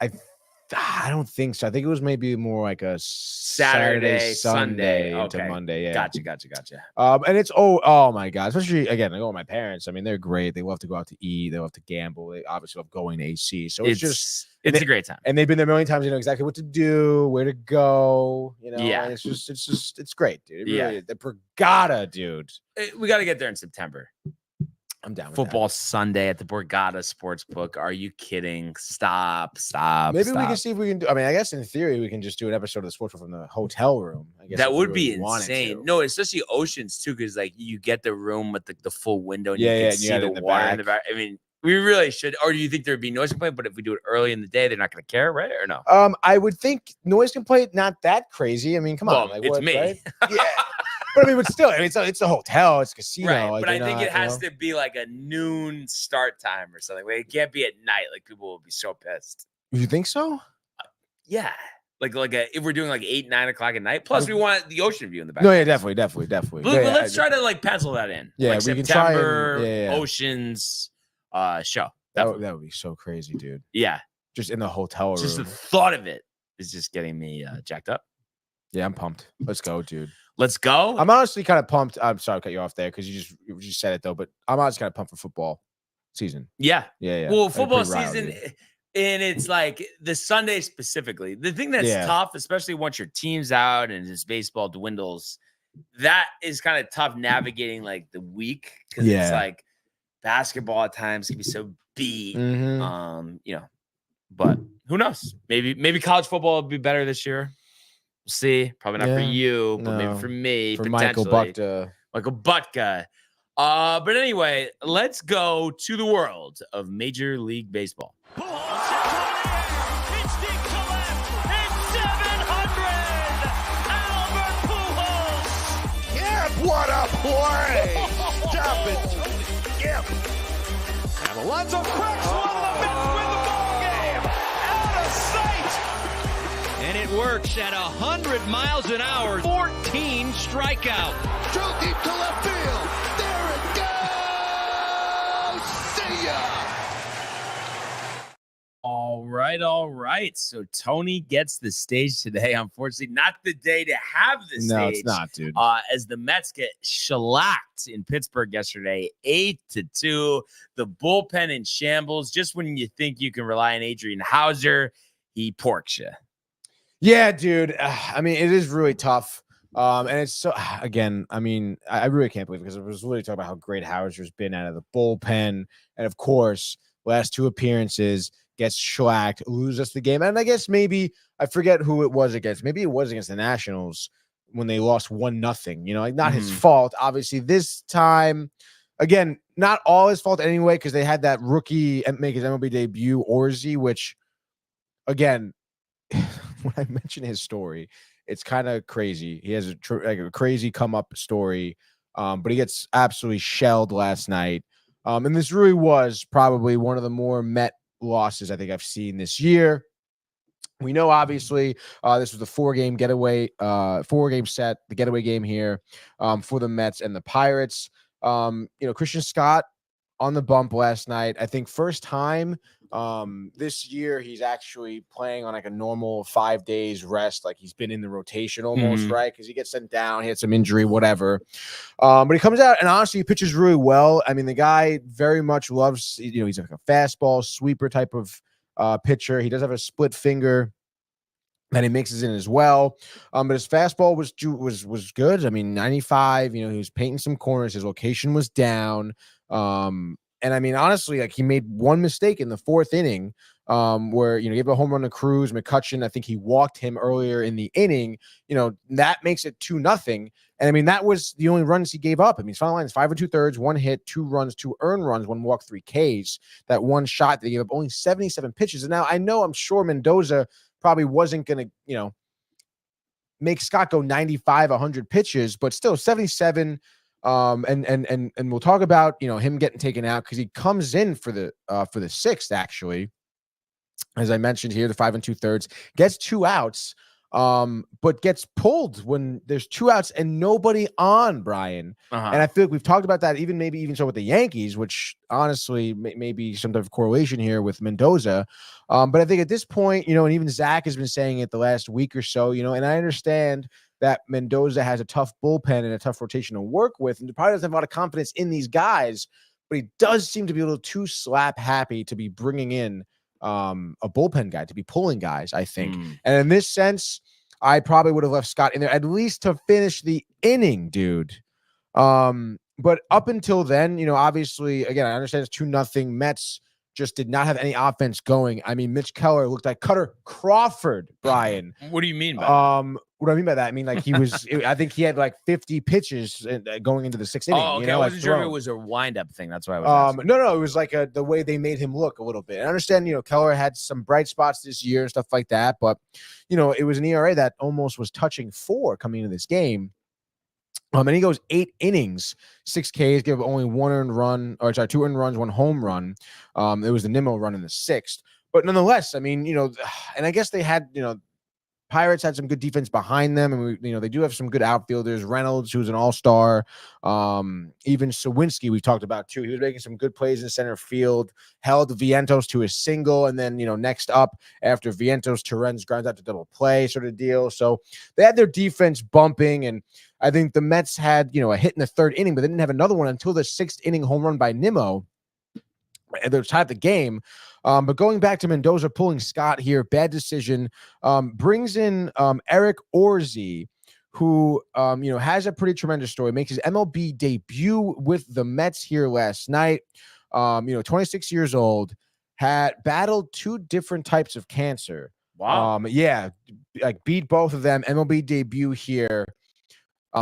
I don't think so. I think it was maybe more like a Saturday, Sunday into okay. Monday. Yeah. Gotcha. And it's oh my God. Especially again, I go with my parents. I mean, they're great. They love to go out to eat. They love to gamble. They obviously love going to AC. So it's a great time. And they've been there a million times. They know exactly what to do, where to go. Yeah. And it's great, dude. Really, the Borgata, dude. We got to get there in September. I'm down with Football Sunday at the Borgata Sportsbook. Are you kidding? Stop. Maybe we can see if we can do. I mean, I guess in theory we can just do an episode of the Sportsbook from the hotel room. I guess that would be insane. No, especially Oceans too, because like you get the room with the full window and you can see the water in the back. I mean, we really should. Or do you think there'd be noise complaint? But if we do it early in the day, they're not going to care, right? Or no? I would think noise complaint not that crazy. I mean, come on, like, it's me. Right? Yeah. But I mean, still, it's a hotel, it's a casino. Right, like, but I think it has to be like a noon start time or something. Like, it can't be at night. Like, people will be so pissed. You think so? Yeah. If we're doing like 8, 9 o'clock at night. Plus, we want the ocean view in the back. No, yeah, definitely. But let's try to like pencil that in. Yeah, like we September, can try Oceans show. That would be so crazy, dude. Yeah. Just in the hotel room. Just the thought of it is just getting me jacked up. Yeah, I'm pumped. Let's go, dude. Let's go. I'm honestly kind of pumped. I'm sorry to cut you off there because you just said it though, but I'm honestly kind of pumped for football season. Yeah. Yeah. Well, football season, And it's like the Sunday specifically. The thing that's Yeah. tough, especially once your team's out and as baseball dwindles, that is kind of tough navigating like the week because it's like basketball at times can be so beat. But who knows? Maybe college football will be better this year. We'll see. Probably not for you, but maybe for me. For Michael potentially. Michael Butka. But anyway, let's go to the world of Major League Baseball. What a play! Stop it! Yep. And Alonso cracks one. The Mets win the ball game. Out of sight. And it works at 100 miles an hour. 14 strikeout. Drove deep to left field. There it goes. See ya. All right. So Tony gets the stage today. Unfortunately, not the day to have the stage. No, it's not, dude. As the Mets get shellacked in Pittsburgh yesterday, 8-2. The bullpen in shambles. Just when you think you can rely on Adrian Hauser, he porks you. Yeah, dude. I mean, it is really tough. And it's so, again, I mean, I really can't believe it because I was literally talking about how great Hauser's been out of the bullpen. And of course, last two appearances, gets shellacked, loses the game. And I guess maybe, I forget who it was against. Maybe it was against the Nationals when they lost 1-0. You know, like not his fault. Obviously, this time, again, not all his fault anyway, because they had that rookie make his MLB debut, Orzi, which, again, when I mention his story, it's kind of crazy. He has a crazy come up story, but he gets absolutely shelled last night. And this really was probably one of the more Met losses I think I've seen this year. We know, obviously, this was the 4-game getaway, 4-game set, the getaway game here for the Mets and the Pirates. Christian Scott on the bump last night. I think first time this year he's actually playing on like a normal 5 days rest, like he's been in the rotation almost, right? Because he gets sent down, he had some injury, whatever. But he comes out and honestly he pitches really well. I mean, the guy very much loves, he's like a fastball sweeper type of pitcher. He does have a split finger that he mixes in as well. But his fastball was good. I mean, 95, he was painting some corners. His location was down. And I mean, honestly, like he made one mistake in the 4th inning, where, he gave a home run to Cruz. McCutcheon, I think he walked him earlier in the inning. That makes it 2-0. And I mean, that was the only runs he gave up. I mean, his final line is 5 2/3, 1 hit, 2 runs, 2 earned runs, 1 walk, 3 Ks. That one shot that he gave up only 77 pitches. And now I'm sure Mendoza probably wasn't going to, make Scott go 95, 100 pitches, but still 77. And we'll talk about, him getting taken out because he comes in for the 6th, actually. As I mentioned here, the 5 2/3 gets 2 outs, but gets pulled when there's 2 outs and nobody on, Brian. And I feel like we've talked about that maybe even so with the Yankees, which honestly may be some type of correlation here with Mendoza. But I think at this point, and even Zach has been saying it the last week or so, and I understand that Mendoza has a tough bullpen and a tough rotation to work with, and probably doesn't have a lot of confidence in these guys, but he does seem to be a little too slap happy to be bringing in a bullpen guy, to be pulling guys, I think. And in this sense, I probably would have left Scott in there at least to finish the inning, dude. But up until then, obviously, again, I understand it's 2-0. Mets just did not have any offense going. I mean, Mitch Keller looked like Cutter Crawford, Brian. What do you mean by that? What do I mean by that? I mean, like he was, I think he had like 50 pitches going into the 6th inning. Oh, okay. I wasn't sure if it was a wind-up thing. That's why I was asking. No, it was like the way they made him look a little bit. I understand, Keller had some bright spots this year and stuff like that, but, it was an ERA that almost was touching 4 coming into this game. And he goes 8 innings, 6 Ks, give only 1 earned run, 2 earned runs, 1 home run. It was the Nimmo run in the 6th. But nonetheless, I mean, and I guess they had, Pirates had some good defense behind them, and they do have some good outfielders. Reynolds, who's an all-star, even Sawinski, we've talked about too. He was making some good plays in center field, held Vientos to a single, and then next up after Vientos, Torrens grounds out to double play sort of deal. So they had their defense bumping, and I think the Mets had a hit in the 3rd inning, but they didn't have another one until the 6th inning home run by Nimmo. They're tied the game. But going back to Mendoza pulling Scott here, bad decision. Brings in Eric Orzi, who has a pretty tremendous story. Makes his MLB debut with the Mets here last night. 26 years old, had battled 2 different types of cancer. Wow. Like beat both of them. MLB debut here.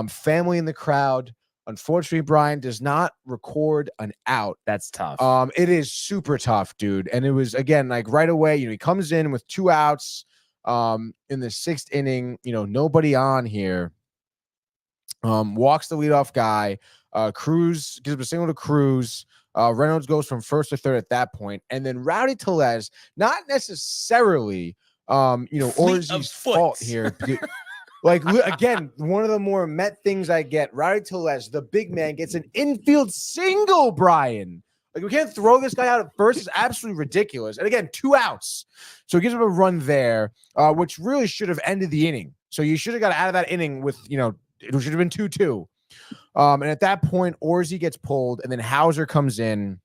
Family in the crowd. Unfortunately, Brian does not record an out. That's tough. It is super tough, dude. And it was, again, like right away, he comes in with 2 outs in the 6th inning, nobody on here. Walks the leadoff guy. Cruz gives up a single to Cruz. Reynolds goes from first to third at that point. And then Rowdy Tellez, not necessarily, Orzi's fault here. Like, again, one of the more Met things I get, Rowdy Tellez, the big man, gets an infield single, Brian. Like, we can't throw this guy out at first. It's absolutely ridiculous. And again, 2 outs. So it gives him a run there, which really should have ended the inning. So you should have got out of that inning with, it should have been 2-2. And at that point, Orzi gets pulled, and then Hauser comes in.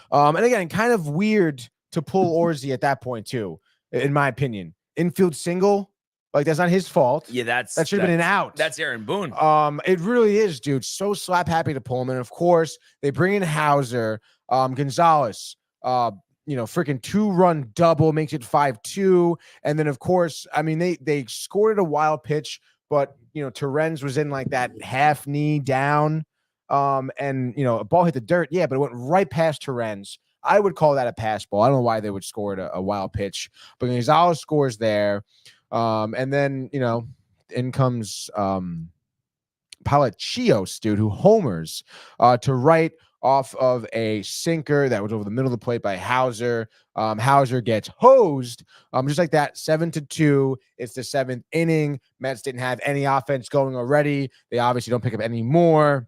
And again, kind of weird to pull Orzi at that point, too, in my opinion. Infield single. Like, that's not his fault. Yeah, that should have been an out. That's Aaron Boone. It really is, dude. So slap happy to pull him. And of course, they bring in Hauser. Gonzalez, freaking 2-run double, makes it 5-2. And then, of course, I mean, they scored a wild pitch, but Terens was in like that half knee down. And a ball hit the dirt. Yeah, but it went right past Terens. I would call that a pass ball. I don't know why they would score it a wild pitch, but Gonzalez scores there. And then, in comes Palacios, dude, who homers to right off of a sinker that was over the middle of the plate by Hauser. Hauser gets hosed, just like that, 7-2. It's the 7th inning. Mets didn't have any offense going already. They obviously don't pick up any more.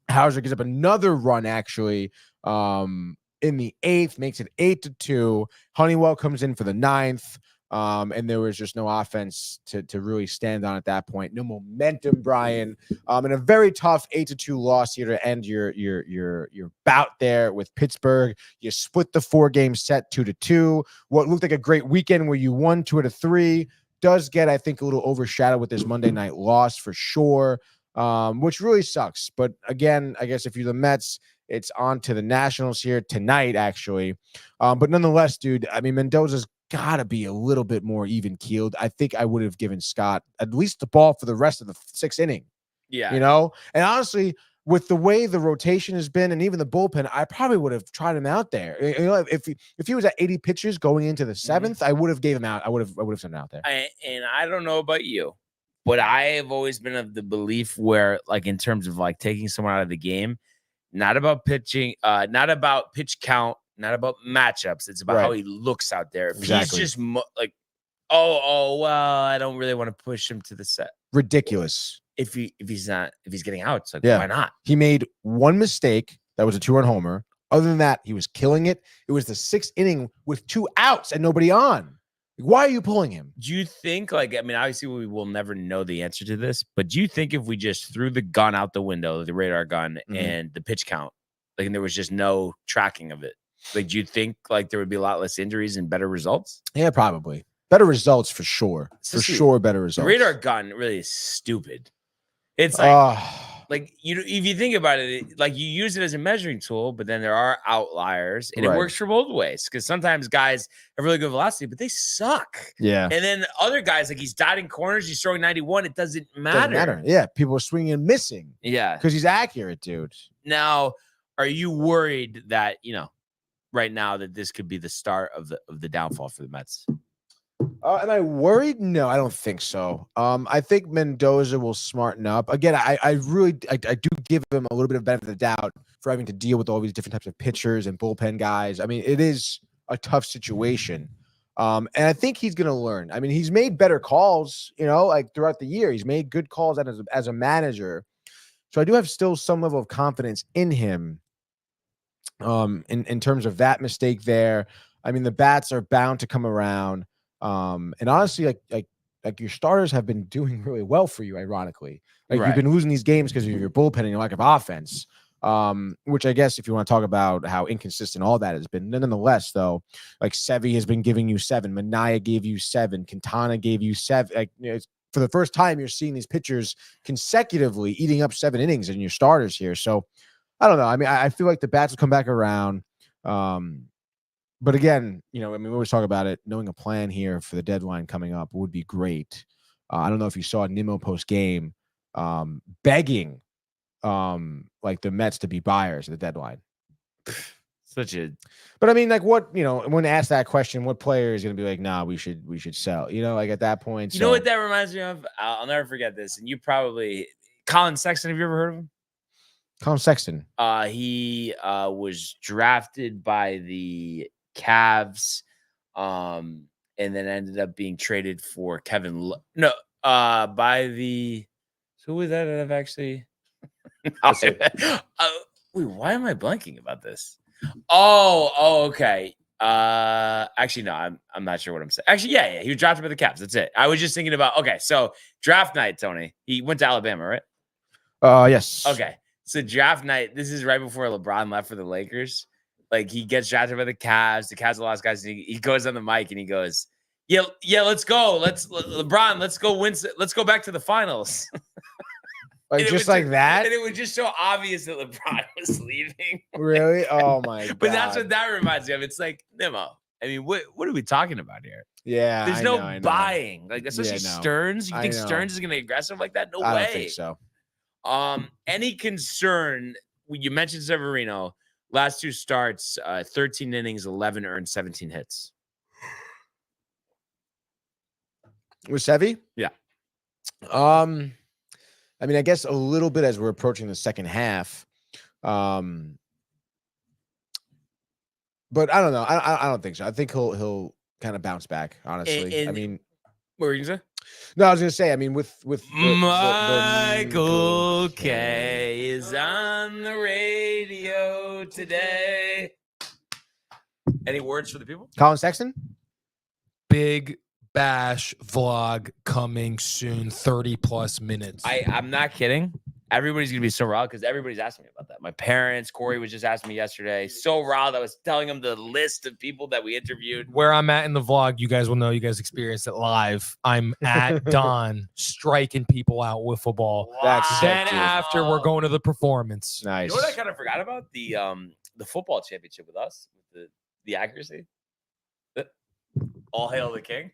Hauser gives up another run, actually, in the 8th, makes it 8-2. Honeywell comes in for the 9th. And there was just no offense to really stand on at that point. No momentum, Brian. And a very tough 8-2 loss here to end your bout there with Pittsburgh. You split the 4-game set 2-2. What looked like a great weekend where you won 2 out of 3 does get, I think, a little overshadowed with this Monday night loss for sure, which really sucks. But again, I guess if you're the Mets, it's on to the Nationals here tonight, actually. But nonetheless, dude, I mean, Mendoza's got to be a little bit more even keeled. I think I would have given Scott at least the ball for the rest of the 6th inning. Yeah. And honestly, with the way the rotation has been and even the bullpen, I probably would have tried him out there. If he was at 80 pitches going into the 7th, I would have gave him out. I would have sent him out there. And I don't know about you, but I have always been of the belief where, like, in terms of like taking someone out of the game, not about pitching, not about pitch count, not about matchups. It's about how he looks out there. If he's just like, well, I don't really want to push him to the set. Ridiculous. If he's getting out, it's like, why not? He made one mistake. That was a 2-run homer. Other than that, he was killing it. It was the 6th inning with 2 outs and nobody on. Why are you pulling him? Do you think, obviously we will never know the answer to this, but do you think if we just threw the gun out the window, the radar gun, and the pitch count, and there was just no tracking of it, do you think there would be a lot less injuries and better results? Yeah, probably. Better results for sure. Better results. The radar gun really is stupid. It's if you think about it, you use it as a measuring tool, but then there are outliers, and it works for both ways. Because sometimes guys have really good velocity, but they suck. Yeah. And then other guys, he's dotting corners, he's throwing 91. It doesn't matter. Yeah. People are swinging and missing. Yeah. Because he's accurate, dude. Now, are you worried that right now that this could be the start of the downfall for the Mets? Am I worried? No, I don't think so. I think Mendoza will smarten up. Again, I do give him a little bit of benefit of the doubt for having to deal with all these different types of pitchers and bullpen guys. I mean, it is a tough situation. And I think he's going to learn. I mean, he's made better calls, throughout the year. He's made good calls as a manager. So I do have still some level of confidence in him. In terms of that mistake there. I mean, the bats are bound to come around. And honestly, like your starters have been doing really well for you, ironically. You've been losing these games because of your bullpen and your lack of offense. Which I guess if you want to talk about how inconsistent all that has been, nonetheless, though, like Sevy has been giving you 7, Manaea gave you 7, Quintana gave you 7. Like, for the first time, you're seeing these pitchers consecutively eating up 7 innings in your starters here. So I don't know. I mean, I feel like the bats will come back around. But again, we always talk about it. Knowing a plan here for the deadline coming up would be great. I don't know if you saw Nimmo post game begging like the Mets to be buyers at the deadline. But I mean, like, what, when asked that question, what player is going to be like, nah, we should sell, like at that point. You know what that reminds me of? I'll never forget this. And you probably, Colin Sexton, have you ever heard of him? Colin Sexton. He was drafted by the Cavs, and then ended up being traded for by the, who was that I've actually wait, why am I blanking about this? Oh, okay. Actually, no, I'm not sure what I'm saying. Actually, yeah, he was drafted by the Cavs. That's it. I was just thinking about, okay, so draft night, Tony. He went to Alabama, right? Yes. Okay. So draft night, this is right before LeBron left for the Lakers. Like, he gets drafted by the Cavs. The Cavs are the last guys. And he goes on the mic and he goes, yeah, let's go. LeBron, let's go back to the finals. Like, just like that? And it was just so obvious that LeBron was leaving. Really? Oh, my God. But that's what that reminds me of. It's like, Nimmo, I mean, what are we talking about here? Yeah. There's no buying. Like, especially Stearns. You think Stearns is going to be aggressive like that? No way. I don't think so. Any concern? You mentioned Severino. Last 2 starts, 13 innings, 11 earned, 17 hits. With Sevy? Yeah. I mean, I guess a little bit as we're approaching the second half. But I don't know. I don't think so. I think he'll kind of bounce back, honestly. I mean, what were you gonna say? No, I was gonna say, I mean, with Michael K is on the radio today. Any words for the people? Colin Sexton? Big Bash vlog coming soon, 30+ minutes. I'm not kidding. Everybody's gonna be so riled because everybody's asking me about that. My parents, Corey was just asking me yesterday. So riled. I was telling him the list of people that we interviewed. Where I'm at in the vlog, you guys will know. You guys experienced it live. I'm at Don striking people out with football. Wow. Then after we're going to the performance. Nice. You know what I kind of forgot about? The football championship with us, with the accuracy. All hail the king.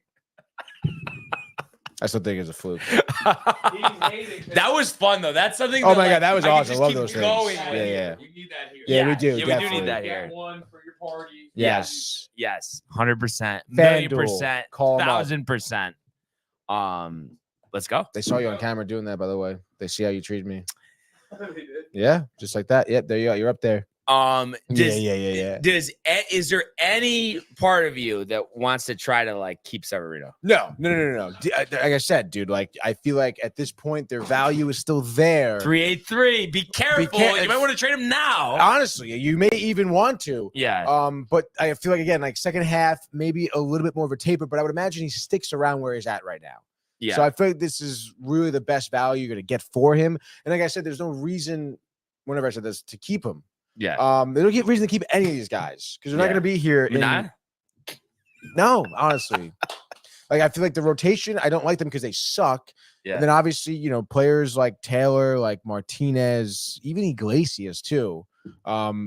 I still think it's a fluke. That was fun though. That's something. Oh my God, that was awesome. I love keep those things. Yeah. You need that here. Yeah, we do. Yeah, definitely. we do need that Get here. one for your party. Yes. Yes. 100%. FanDuel. 1,000,000%. Call 'em up. 1,000%. Let's go. They saw you on camera doing that, by the way. They see how you treated me. Yeah, just like that. Yep, there you go. You're up there. Yeah. Is there any part of you that wants to try to like keep Severino? No. Like I said, dude, like I feel like at this point their value is still there. 383. Be careful. You might want to trade him now. Honestly, you may even want to. Yeah. But I feel like again, like second half, maybe a little bit more of a taper, but I would imagine he sticks around where he's at right now. Yeah. So I feel like this is really the best value you're gonna get for him. And like I said, there's no reason, whenever I said this, to keep him. Yeah. They don't get reason to keep any of these guys because they're not going to be here. No, honestly. Like I feel like the rotation, I don't like them because they suck. Yeah. And then obviously, players like Taylor, like Martinez, even Iglesias too.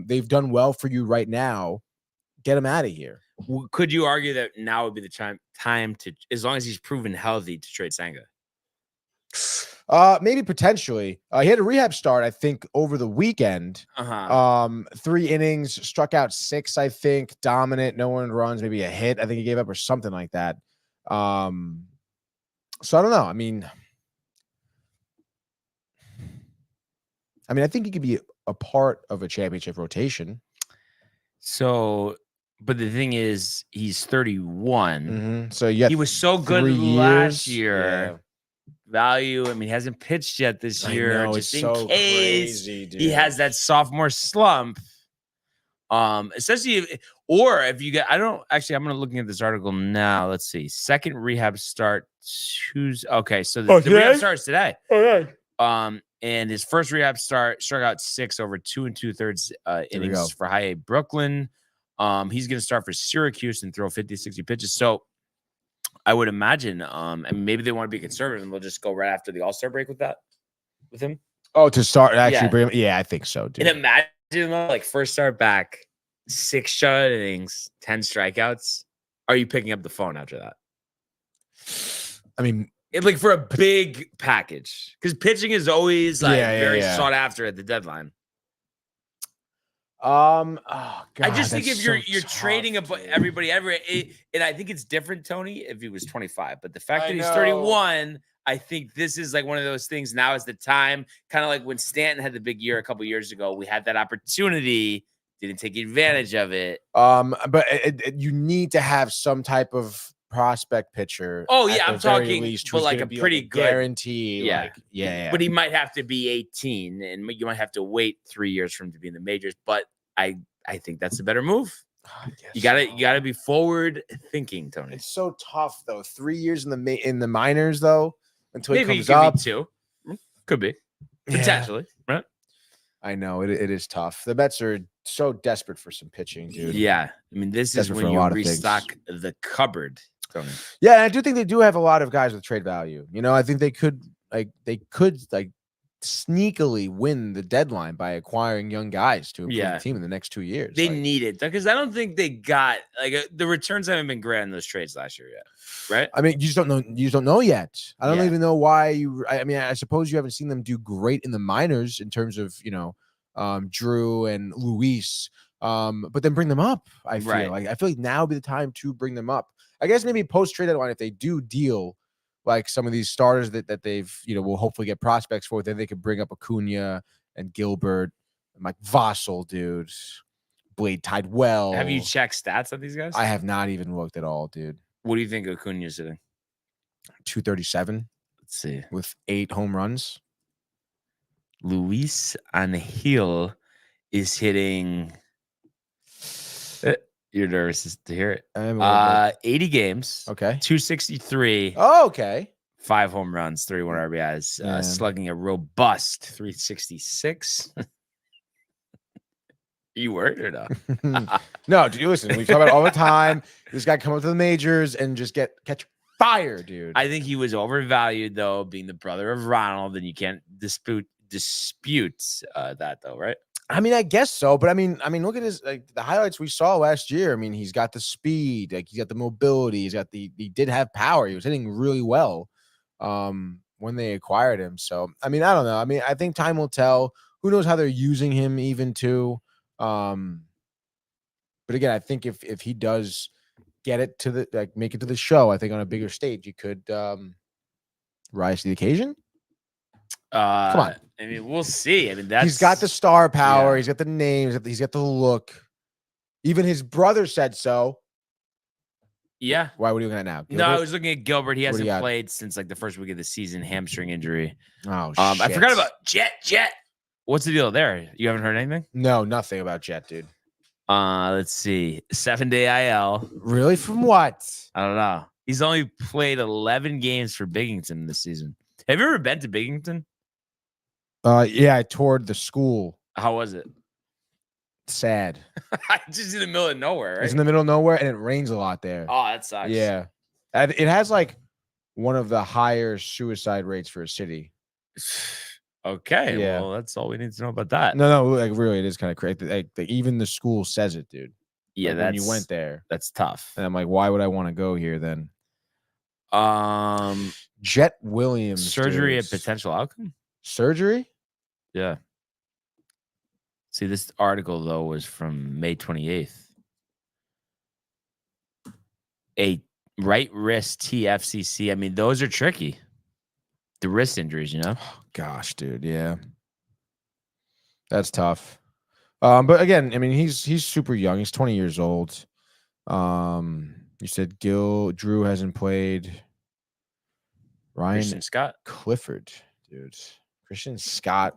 They've done well for you right now. Get them out of here. Could you argue that now would be the time to, as long as he's proven healthy, to trade Senga? Maybe potentially. He had a rehab start, I think, over the weekend. 3 innings, struck out 6, I think, dominant, no one runs, maybe a hit, I think he gave up or something like that. So I don't know. I mean, I think he could be a part of a championship rotation. So, but the thing is, he's 31. So he was so good last year. Yeah. Value. I mean, he hasn't pitched yet this year. I know, just it's in so case crazy, dude. He has that sophomore slump. Especially if you get, I'm gonna looking at this article now. Let's see. Second rehab start Tuesday. Okay, so the rehab starts today. All right. And his first rehab start, struck out 6 over 2 2/3 we go. innings for High A Brooklyn. He's going to start for Syracuse and throw 50, 60 pitches. So I would imagine, and maybe they want to be conservative and they'll just go right after the All-Star break with him. Oh, to start actually Yeah. bring him. Yeah, I think so, dude. And imagine like first start back, 6 shutout innings, 10 strikeouts. Are you picking up the phone after that? I mean, Like for a big package, because pitching is always like Yeah, very yeah. sought after at the deadline. oh, I God, just think that's if you're so trading tough, dude. everybody and I think it's different, Tony, if he was 25. But the fact I that he's know. 31, I think this is like one of those things. Now is the time, kind of like when Stanton had the big year a couple years ago. We had that opportunity, didn't take advantage of it. But you need to have some type of prospect pitcher. Oh, at yeah, the I'm very talking, least, but who's like gonna a be pretty good guarantee. Yeah. Like, yeah. But he might have to be 18, and you might have to wait 3 years for him to be in the majors. But I think that's a better move. I guess You gotta so. be forward thinking, Tony. It's so tough though. 3 years in the minors though, until Maybe he you comes give up. me 2. Could be. Yeah. Potentially, right? I know it is tough. The Mets are so desperate for some pitching, dude. Yeah. I mean, this is Desperate when for a you lot of things. restock the cupboard, Tony. Yeah, and I do think they do have a lot of guys with trade value. You know, I think they could sneakily win the deadline by acquiring young guys to improve Yeah. the team in the next 2 years. They Like, need it because I don't think they got the returns haven't been great on those trades last year yet, right? I mean, you just don't know. You just don't know yet. I don't Yeah. even know why you. I mean, I suppose you haven't seen them do great in the minors in terms of Drew and Luis. But then bring them up. I feel like now would be the time to bring them up. I guess maybe post trade deadline if they do deal like some of these starters that they've will hopefully get prospects for. Then they could bring up Acuna and Gilbert, and like Vassell, dude. Blade tied well. Have you checked stats on these guys? I have not even looked at all, dude. What do you think Acuna's hitting? 237 Let's see. with 8 home runs. Luis Angel is hitting. You're nervous to hear it. I'm a little bit- 80 games. okay. 263. Oh, okay. 5 home runs, 31 RBIs, Yeah. slugging a robust 366. You worried or not? No, dude, listen, we talk about it all the time. This guy come up to the majors and just catch fire, dude. I think he was overvalued, though, being the brother of Ronald, and you can't dispute that, though, right? I mean, I guess so, but I mean, look at his the highlights we saw last year. I mean, he's got the speed, like he's got the mobility, he did have power. He was hitting really well when they acquired him. So, I mean, I don't know. I mean, I think time will tell. Who knows how they're using him even too. But again, I think if he does get it to make it to the show, I think on a bigger stage, he could rise to the occasion. Come on. I mean, we'll see. I mean, He's got the star power. yeah. He's got the names. He's got the look. Even his brother said so. Yeah. Why? What are you looking at now? No, I Gilbert? was looking at Gilbert. He What do you hasn't got? played since like the first week of the season, hamstring injury. Oh, I forgot shit. about Jet. What's the deal there? You haven't heard anything? No, nothing about Jet, dude. Let's see. 7-day IL. Really? From what? I don't know. He's only played 11 games for Binghamton this season. Have you ever been to Binghamton? Yeah, I toured the school. How was it? Sad. Just in the middle of nowhere, right? It's in the middle of nowhere, and it rains a lot there. Oh, that sucks. Yeah, and it has like one of the higher suicide rates for a city. Okay. Yeah. Well, that's all we need to know about that. No, like really, it is kind of crazy. Like, even the school says it, dude. Yeah, Like, that's when you went there, That's tough. and I'm like, why would I want to go here then? Um, Jet Williams surgery a dude. potential outcome. Surgery? Yeah. See, this article though was from May 28th. A right wrist TFCC. I mean, those are tricky. The wrist injuries, you know. Gosh, dude, yeah, that's tough. But again, I mean, he's super young. He's 20 years old. You said Drew hasn't played. Ryan Christian Scott. Clifford, dude. Christian Scott.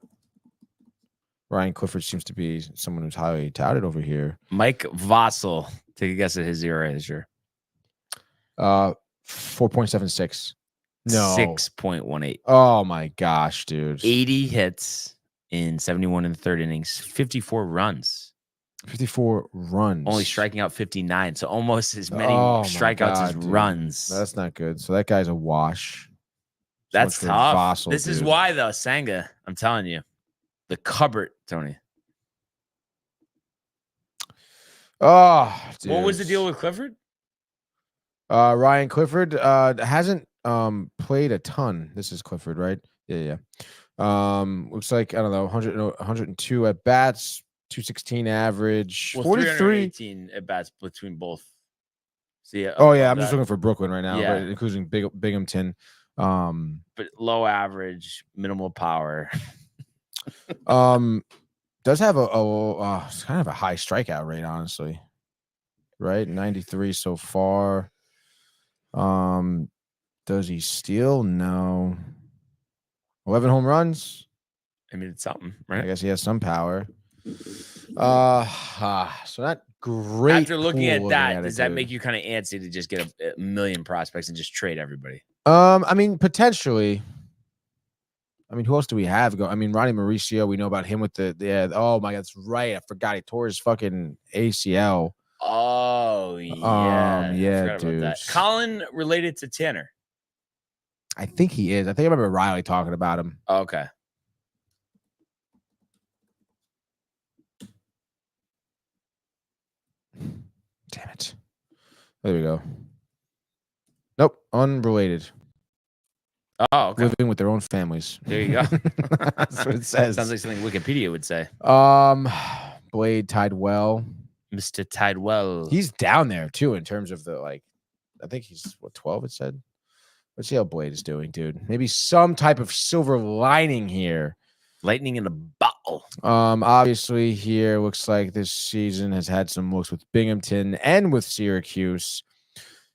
Ryan Clifford seems to be someone who's highly touted over here. Mike Vassell. Take a guess at his ERA this year. 4.76. No. 6.18. Oh my gosh, dude. 80 hits in 71 in the third innings, 54 runs, 54 runs. only striking out 59. So almost as many Oh my strikeouts as God, dude. runs. That's not good. So that guy's a wash. So That's much for tough. Vassal, This is dude. why, though, Senga, I'm telling you, the cupboard, Tony. Oh, dude. What was the deal with Clifford? Ryan Clifford hasn't played a ton. This is Clifford, right? Yeah. Looks like, I don't know, 102 at bats, 216 average, Well, 43. 318 at bats between both. See, Oh yeah, I'm just looking for Brooklyn right now, Yeah. but including Binghamton. but low average, minimal power. Does have it's kind of a high strikeout rate, honestly. Right, 93 so far. Does he steal? No. 11 home runs. I mean, it's something, I right? guess he has some power. So not great. After looking pool at that, does that dude. make you kind of antsy to just get a million prospects and just trade everybody? I mean, potentially. I mean, who else do we have? I mean, Ronnie Mauricio. We know about him with the oh my God, that's right. I forgot he tore his fucking ACL. Oh yeah, Yeah, I forgot dude. about that. Colin related to Tanner. I think he is. I think I remember Riley talking about him. Oh, okay. Damn it. There we go. Nope, unrelated. Oh, okay. Living with their own families. There you go. That's what it says. Sounds like something Wikipedia would say. Blade Tidewell. Mr. Tidewell. He's down there too in terms of the I think he's 12 it said. Let's see how Blade is doing, dude. Maybe some type of silver lining here. Lightning in a bottle. Obviously here looks like this season has had some looks with Binghamton and with Syracuse.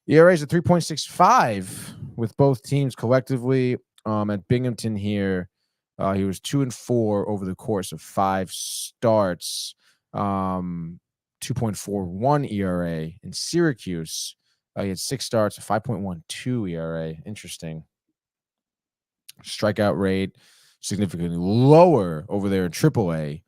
ERA is at 3.65 with both teams collectively. At Binghamton here, he was 2-4 over the course of 5 starts. 2.41 ERA in Syracuse. He had 6 starts, a 5.12 ERA. Interesting. Strikeout rate significantly lower over there in AAA.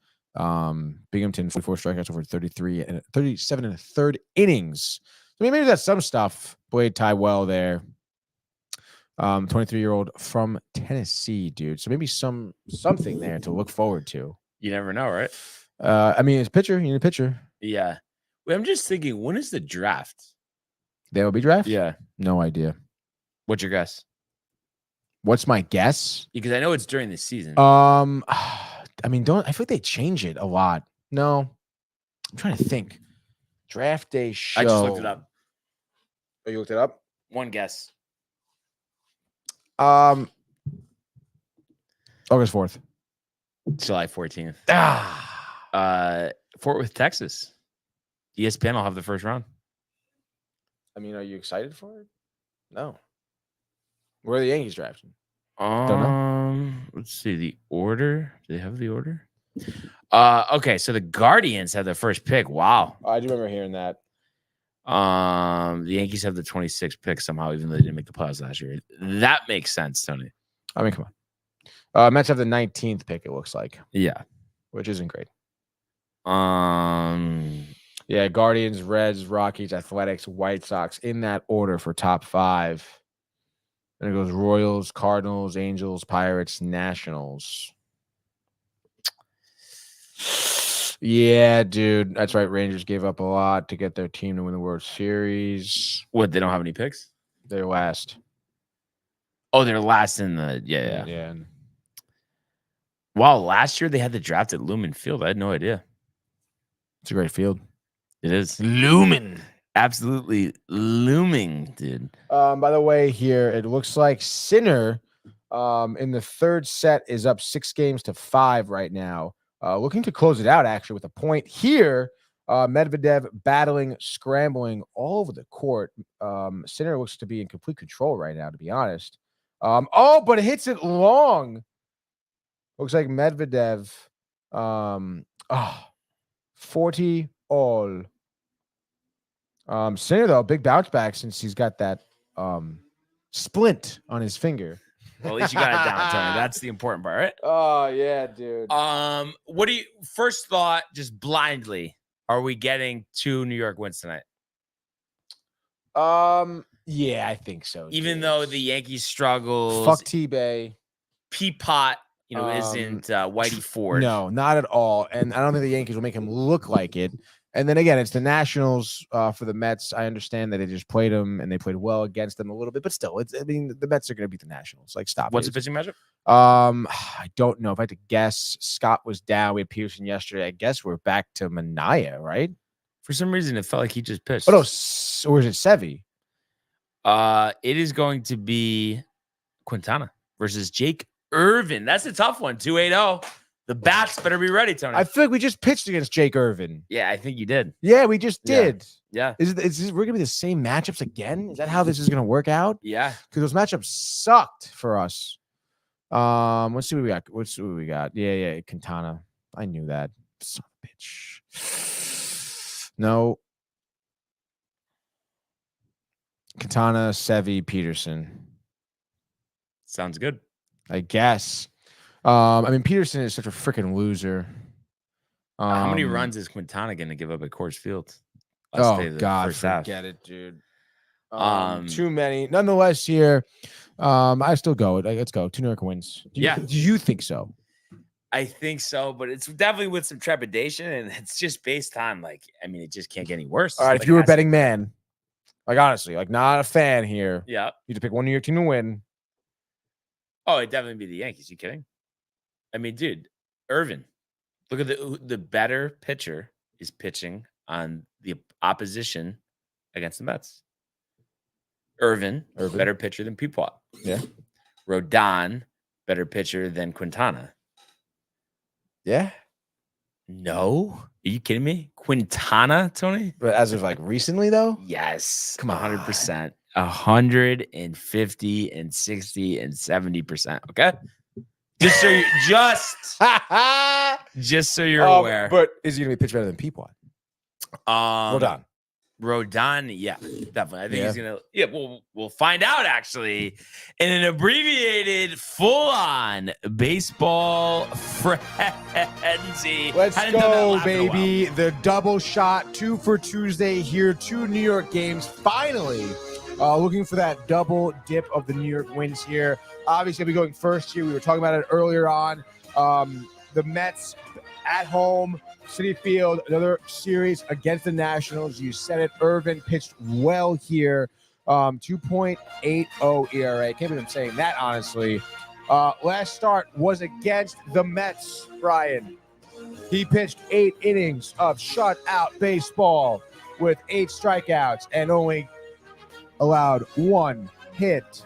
Binghamton 44 strikeouts over 37 and a third innings. So maybe that's some stuff. Blade Tidewell there. 23-year-old from Tennessee, dude. So maybe something there to look forward to. You never know, right? I mean, it's pitcher. You need a pitcher. Yeah. Wait, I'm just thinking, when is the draft? They will be draft? Yeah. No idea. What's your guess? What's my guess? Because I know it's during the season. I mean, I feel like they change it a lot. No. I'm trying to think. Draft day show. I just looked it up. Oh, you looked it up? One guess. August 4th. July 14th. Ah. Fort Worth, Texas. ESPN will have the first round. I mean, are you excited for it? No. Where are the Yankees drafting? Let's see the order. Do they have the order? Okay, so the Guardians have the first pick. Wow. I do remember hearing that. The Yankees have the 26th pick somehow, even though they didn't make the playoffs last year. That makes sense, Tony. I mean, come on. Mets have the 19th pick, it looks like. Yeah. Which isn't great. Yeah, Guardians, Reds, Rockies, Athletics, White Sox in that order for top 5. Then it goes Royals, Cardinals, Angels, Pirates, Nationals. Yeah, dude. That's right. Rangers gave up a lot to get their team to win the World Series. What, they don't have any picks? They're last. Oh, they're last in the Yeah. Wow, last year they had the draft at Lumen Field. I had no idea. It's a great field. It is. Lumen. Absolutely looming, dude. By the way, here it looks like Sinner in the third set is up 6-5 right now. Looking to close it out actually with a point here. Medvedev battling, scrambling all over the court. Sinner looks to be in complete control right now, to be honest. But it hits it long. Looks like Medvedev 40 all. Sinner though, big bounce back since he's got that splint on his finger. Well, at least you got it down, Tony. That's the important part, right? Oh yeah, dude. What do you first thought, just blindly, are we getting 2 New York wins tonight? Yeah, I think so. Even dude. though the Yankees struggles, fuck T-Bay. Peapot, isn't Whitey Ford. No, not at all. And I don't think the Yankees will make him look like it. And then again, it's the Nationals for the Mets. I understand that they just played them and they played well against them a little bit, but still, the Mets are going to beat the Nationals. Like, stop. What's it. the pitching matchup? I don't know. If I had to guess, Scott was down. We had Pearson yesterday. I guess we're back to Mania, right? For some reason, it felt like he just pitched. Oh no, or is it Sevy? It is going to be Quintana versus Jake Irvin. That's a tough one. 2-8-0. The bats better be ready, Tony. I feel like we just pitched against Jake Irvin. Yeah, I think you did. Yeah, we just did. Yeah. We're gonna be the same matchups again? Is that how this is gonna work out? Yeah. Because those matchups sucked for us. Let's see what we got. Let's see what we got. Yeah, Quintana. I knew that. Son of a bitch. No. Quintana, Sevy, Peterson. Sounds good. I guess. I mean, Peterson is such a freaking loser. How many runs is Quintana going to give up at Coors Field? Oh God, forget it, dude. Too many. Nonetheless, here, I still go. Let's go. 2 New York wins. Do you think so? I think so, but it's definitely with some trepidation, and it's just based on it just can't get any worse. All right, if you were a betting man, honestly, not a fan here. Yeah, you to pick one New York team to win. Oh, it'd definitely be the Yankees. You kidding? I mean, dude, Irvin. Look at the better pitcher is pitching on the opposition against the Mets. Irvin. Better pitcher than Peapot. Yeah. Rodon, better pitcher than Quintana. Yeah. No. Are you kidding me? Quintana, Tony? But as of recently, though? Yes. Come on. 100%. 150 and 60 and 70%. Okay. Just so you're aware. But is he gonna be pitch better than Peapot? Rodon, yeah, definitely. I think he's gonna. Yeah, we'll find out actually in an abbreviated, full-on baseball frenzy. Let's go, baby! The double shot, 2 for Tuesday here. 2 New York games finally. Looking for that double dip of the New York wins here. Obviously, I'll be going first here. We were talking about it earlier on. The Mets at home, Citi Field, another series against the Nationals. You said it. Irvin pitched well here. 2.80 ERA. Can't believe I'm saying that, honestly. Last start was against the Mets, Brian. He pitched 8 innings of shutout baseball with 8 strikeouts and only allowed 1 hit.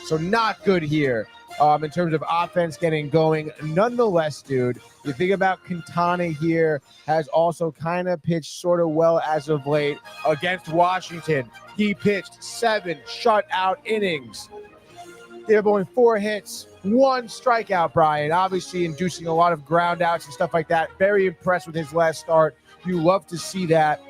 So not good here in terms of offense getting going. Nonetheless, dude, you think about Quintana here, has also kind of pitched sort of well as of late against Washington. He pitched 7 shutout innings. They have only 4 hits, 1 strikeout, Brian, obviously inducing a lot of ground outs and stuff like that. Very impressed with his last start. You love to see that.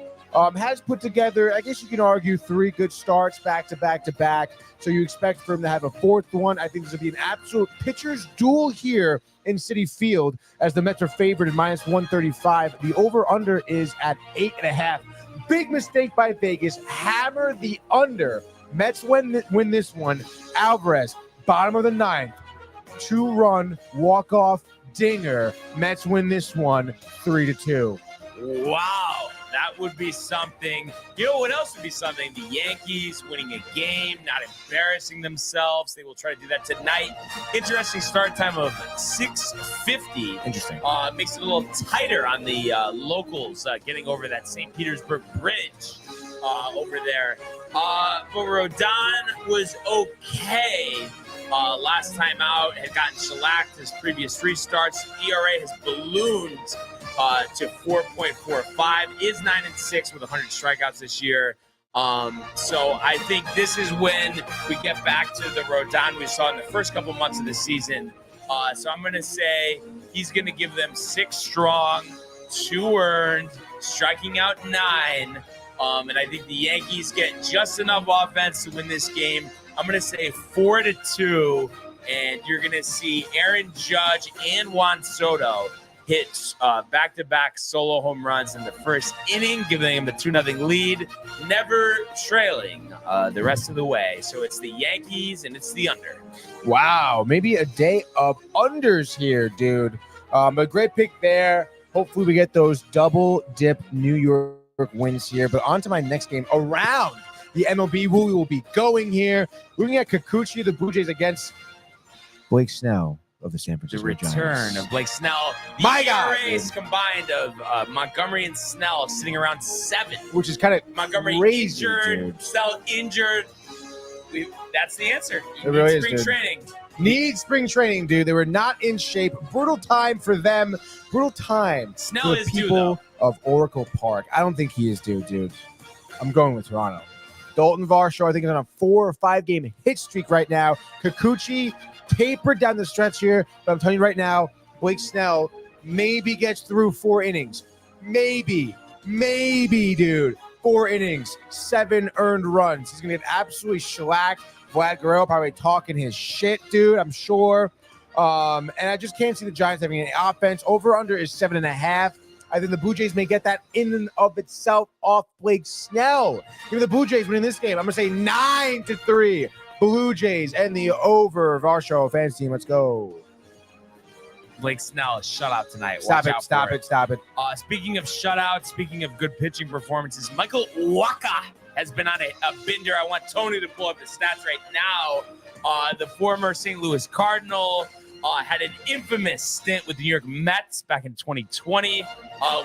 Has put together, I guess you can argue, 3 good starts back to back to back. So you expect for him to have a 4th one. I think this will be an absolute pitcher's duel here in Citi Field as the Mets are favored at -135. The over-under is at 8.5. Big mistake by Vegas. Hammer the under. Mets win this one. Alvarez, bottom of the 9th. 2-run walk-off dinger. Mets win this one 3-2. Wow. That would be something. You know what else would be something? The Yankees winning a game, not embarrassing themselves. They will try to do that tonight. Interesting start time of 6:50. Interesting. Makes it a little tighter on the locals getting over that St. Petersburg Bridge over there. But Rodon was okay. Last time out, had gotten shellacked his previous 3 starts. ERA has ballooned to 4.45, is 9-6 with 100 strikeouts this year. So I think this is when we get back to the Rodon we saw in the first couple months of the season. So I'm going to say he's going to give them 6 strong, 2 earned, striking out 9. And I think the Yankees get just enough offense to win this game. I'm going to say 4-2, and you're going to see Aaron Judge and Juan Soto hit back-to-back solo home runs in the first inning, giving them a 2-0 lead, never trailing the rest of the way. So it's the Yankees, and it's the under. Wow, maybe a day of unders here, dude. A great pick there. Hopefully we get those double dip New York wins here. But on to my next game around the MLB, where we will be going here. Looking at Kikuchi, the Blue Jays against Blake Snell of the San The Francisco return Giants. of Blake Snell. The My God, ERAs combined of Montgomery and Snell sitting around 7. Which is kind of Montgomery crazy, injured, dude. Snell injured. That's the answer. It really is, Spring dude. training. Need spring training, dude. They were not in shape. Brutal time for them. Brutal time Snell for the is due, people of Oracle Park. I don't think he is due, dude. I'm going with Toronto. Dalton Varsho, I think, is on a 4 or 5 game hit streak right now. Kikuchi tapered down the stretch here, but I'm telling you right now, Blake Snell maybe gets through 4 innings. Maybe, dude. 4 innings, 7 earned runs. He's gonna get absolutely shellacked. Vlad Guerrero probably talking his shit, dude. I'm sure. And I just can't see the Giants having any offense. Over under is 7.5. I think the Blue Jays may get that in and of itself off Blake Snell. Give me the Blue Jays winning this game. I'm gonna say 9-3. Blue Jays and the over. Varsho fans team, let's go. Blake Snell is shutout tonight. Stop Watch it, out stop for it, stop it. Speaking of shutouts, speaking of good pitching performances, Michael Wacha has been on a bender. I want Tony to pull up the stats right now. The former St. Louis Cardinal had an infamous stint with the New York Mets back in 2020.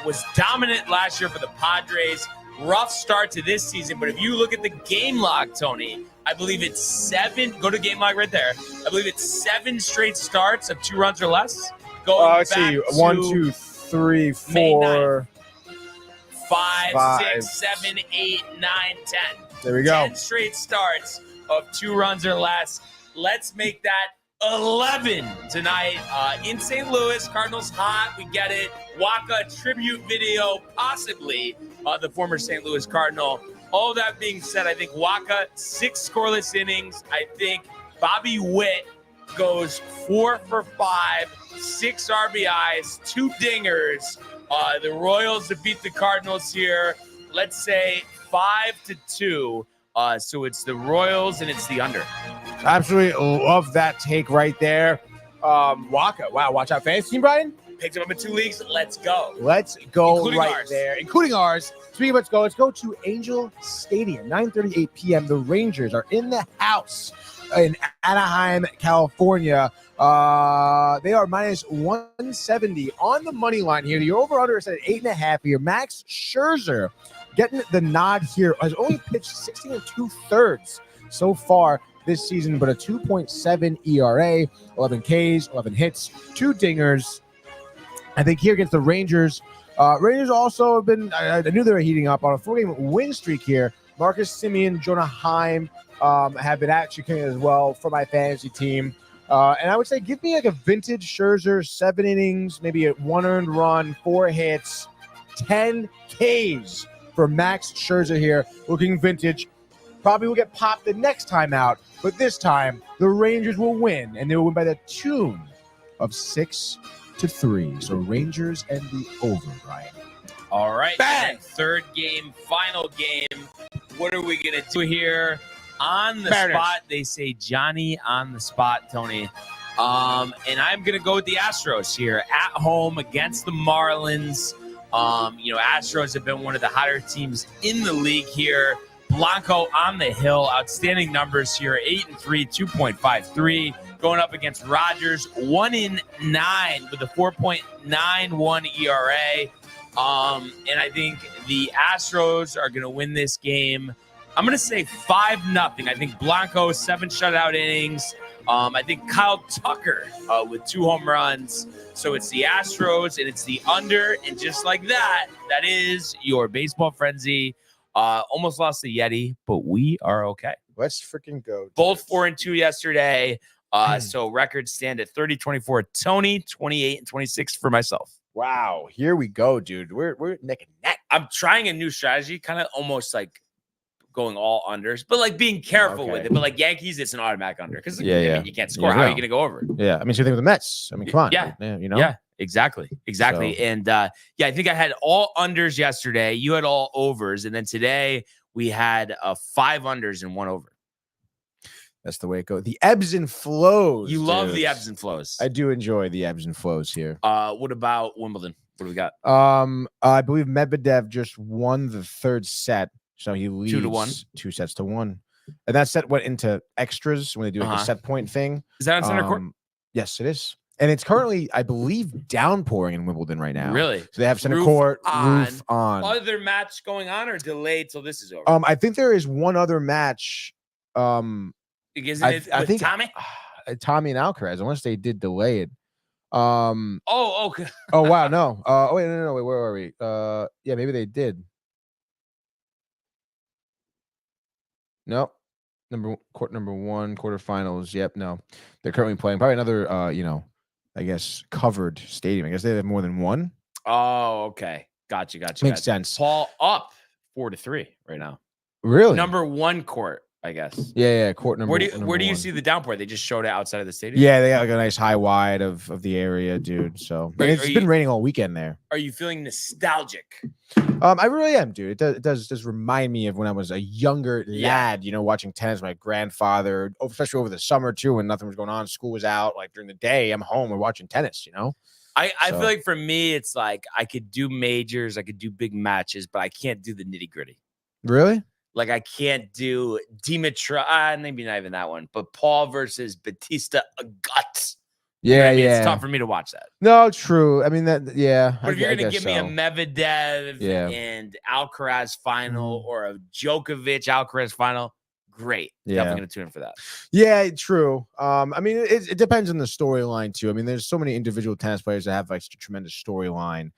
Was dominant last year for the Padres. Rough start to this season, but if you look at the game log, Tony, I believe it's 7. Go to game log right there. I believe it's 7 straight starts of 2 runs or less. Going Let's see. back 1, to 2, 3, May 4. 5, Five. 6, 7, 8, 9, 10. There we go. 10 straight starts of 2 runs or less. Let's make that 11 tonight in St. Louis. Cardinals hot. We get it. Waka tribute video, possibly the former St. Louis Cardinal. All that being said, I think Waka, 6 scoreless innings. I think Bobby Witt goes 4 for 5, 6 RBIs, 2 dingers. The Royals defeat the Cardinals here. Let's say 5-2. So it's the Royals and it's the under. Absolutely love that take right there. Waka. Wow, watch out. Fantasy team, Brian? Picked him up in 2 leagues. Let's go. Let's go Including right ours. there, including ours. Speaking of let's go to Angel Stadium, 9:38 p.m. The Rangers are in the house in Anaheim, California. They are minus 170 on the money line here. The over-under is at 8.5 here. Max Scherzer getting the nod here. Has only pitched 16 2/3 so far this season, but a 2.7 ERA, 11 Ks, 11 hits, 2 dingers. I think here against the Rangers, Rangers also have been, I knew they were heating up on a 4-game win streak here. Marcus Semien, Jonah Heim have been actually killing it as well for my fantasy team. And I would say give me like a vintage Scherzer, 7 innings, maybe a 1 earned run, 4 hits, 10 Ks for Max Scherzer here, looking vintage. Probably will get popped the next time out, but this time the Rangers will win, and they will win by the tune of 6-3. So Rangers and the over, Brian. All right. Bang! And then 3rd game, final game. What are we going to do here? On the Mariners. spot, they say Johnny on the spot, Tony. And I'm going to go with the Astros here at home against the Marlins. Astros have been one of the hotter teams in the league here. Blanco on the hill, outstanding numbers here, 8-3, 2.53. Going up against Rogers, 1-9 with a 4.91 ERA. And I think the Astros are going to win this game. I'm going to say 5-0. I think Blanco, 7 shutout innings. I think Kyle Tucker with 2 home runs. So it's the Astros and it's the under. And just like that, that is your baseball frenzy. Almost lost the Yeti, but we are okay. Let's freaking go. Both 4-2 yesterday. So records stand at 30-24 Tony, 28-26 for myself. Wow, here we go, dude. We're neck and neck. I'm trying a new strategy, kind of almost like going all unders, but like being careful with Okay. it. But like Yankees, it's an automatic under because Yeah, I yeah. mean, you can't score. Yeah, How are you no. going to go over? Yeah, I mean, same thing with the Mets. I mean, come on. Yeah. you know. Yeah, exactly. So- And yeah, I think I had all unders yesterday. You had all overs, and then today we had 5 unders and 1 over. That's the way it goes. The ebbs and flows. You love the dude. ebbs and flows. I do enjoy the ebbs and flows here. What about Wimbledon? What do we got? I believe Medvedev just won the 3rd set, so he leads 2-1. 2 sets to 1, and that set went into extras when they do like a set point thing. Is that on center court? Yes, it is, and it's currently, I believe, downpouring in Wimbledon right now. Really? So they have center Roof court on. roof on. Other match going on or delayed till this is over? I think there is one other match. Isn't it I with think Tommy? Tommy and Alcaraz, unless they did delay it. Oh, okay. Oh wow, no. Oh wait, no, wait, where are we? Yeah, maybe they did. No, court number 1 quarterfinals. Yep, no, they're currently playing probably another. I guess covered stadium. I guess they have more than one. Oh, okay. Gotcha. Makes sense. Paul up 4-3 right now. Really? Number 1 court, I guess. Yeah, court number. Where do number you 1. see the downpour? They just showed it outside of the stadium. Yeah, they got like a nice high wide of the area, dude. So it's been raining all weekend there. Are you feeling nostalgic? I really am, dude. It does remind me of when I was a younger lad, watching tennis with my grandfather, especially over the summer too, when nothing was going on. School was out. Like during the day, I'm home. We're watching tennis, I feel like for me, it's like I could do majors, I could do big matches, but I can't do the nitty gritty. Really? Like I can't do Dimitra, maybe not even that one, but Paul versus Batista Agut. Yeah, It's tough for me to watch that. No, true. I mean yeah. But if you're gonna guess give me a Medvedev and Alcaraz final or a Djokovic Alcaraz final, great. Definitely gonna tune in for that. Yeah, true. I mean, it depends on the storyline too. I mean, there's so many individual tennis players that have like such a tremendous storyline.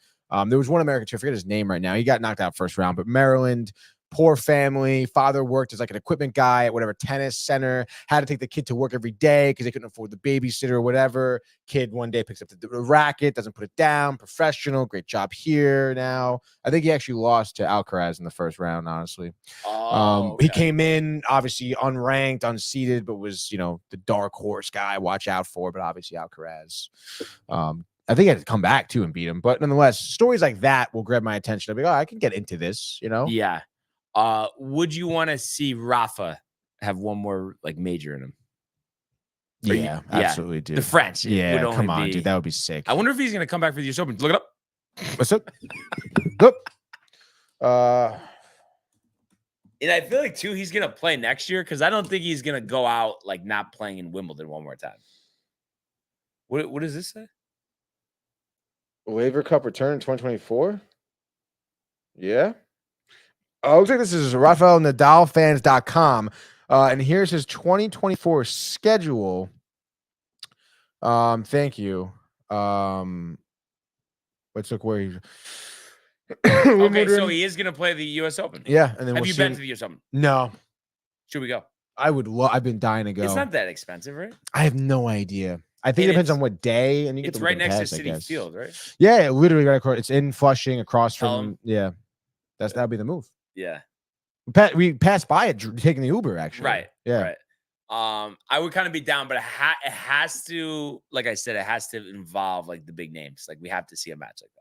There was one American too, I forget his name right now. He got knocked out first round, but Maryland. Poor family. Father worked as like an equipment guy at whatever tennis center. Had to take the kid to work every day because they couldn't afford the babysitter or whatever. Kid one day picks up the racket, doesn't put it down. Professional, great job here now. I think he actually lost to Alcaraz in the first round. Honestly, he came in obviously unranked, unseeded, but was the dark horse guy. Watch out for, but obviously Alcaraz. I think I had to come back too and beat him, but nonetheless, stories like that will grab my attention. I'll be like, oh, I can get into this. Yeah. Would you want to see Rafa have one more like major in him? Yeah, absolutely, dude. The French. Yeah, come on, dude. That would be sick. I wonder if he's gonna come back for the US Open. Look it up. What's up? Look. And I feel like too, he's gonna play next year because I don't think he's gonna go out like not playing in Wimbledon one more time. What does this say? Waiver Cup return in 2024. Yeah. Looks like this is RafaelNadalFans.com. And here's his 2024 schedule. Thank you. Let's look where he's. Okay, so he is gonna play the US Open. Yeah, and then have you been to the US Open? No. Should we go? I would love. I've been dying to go. It's not that expensive, right? I have no idea. I think it depends on what day, and you get it's the right next pass, to City Field, right? Yeah, literally right across. It's in Flushing, across from. Pelham. Yeah, that'd be the move. Yeah, we passed by it taking the Uber actually. Right. Yeah. Right. I would kind of be down, but it has to, like I said, it has to involve like the big names. Like we have to see a match like that.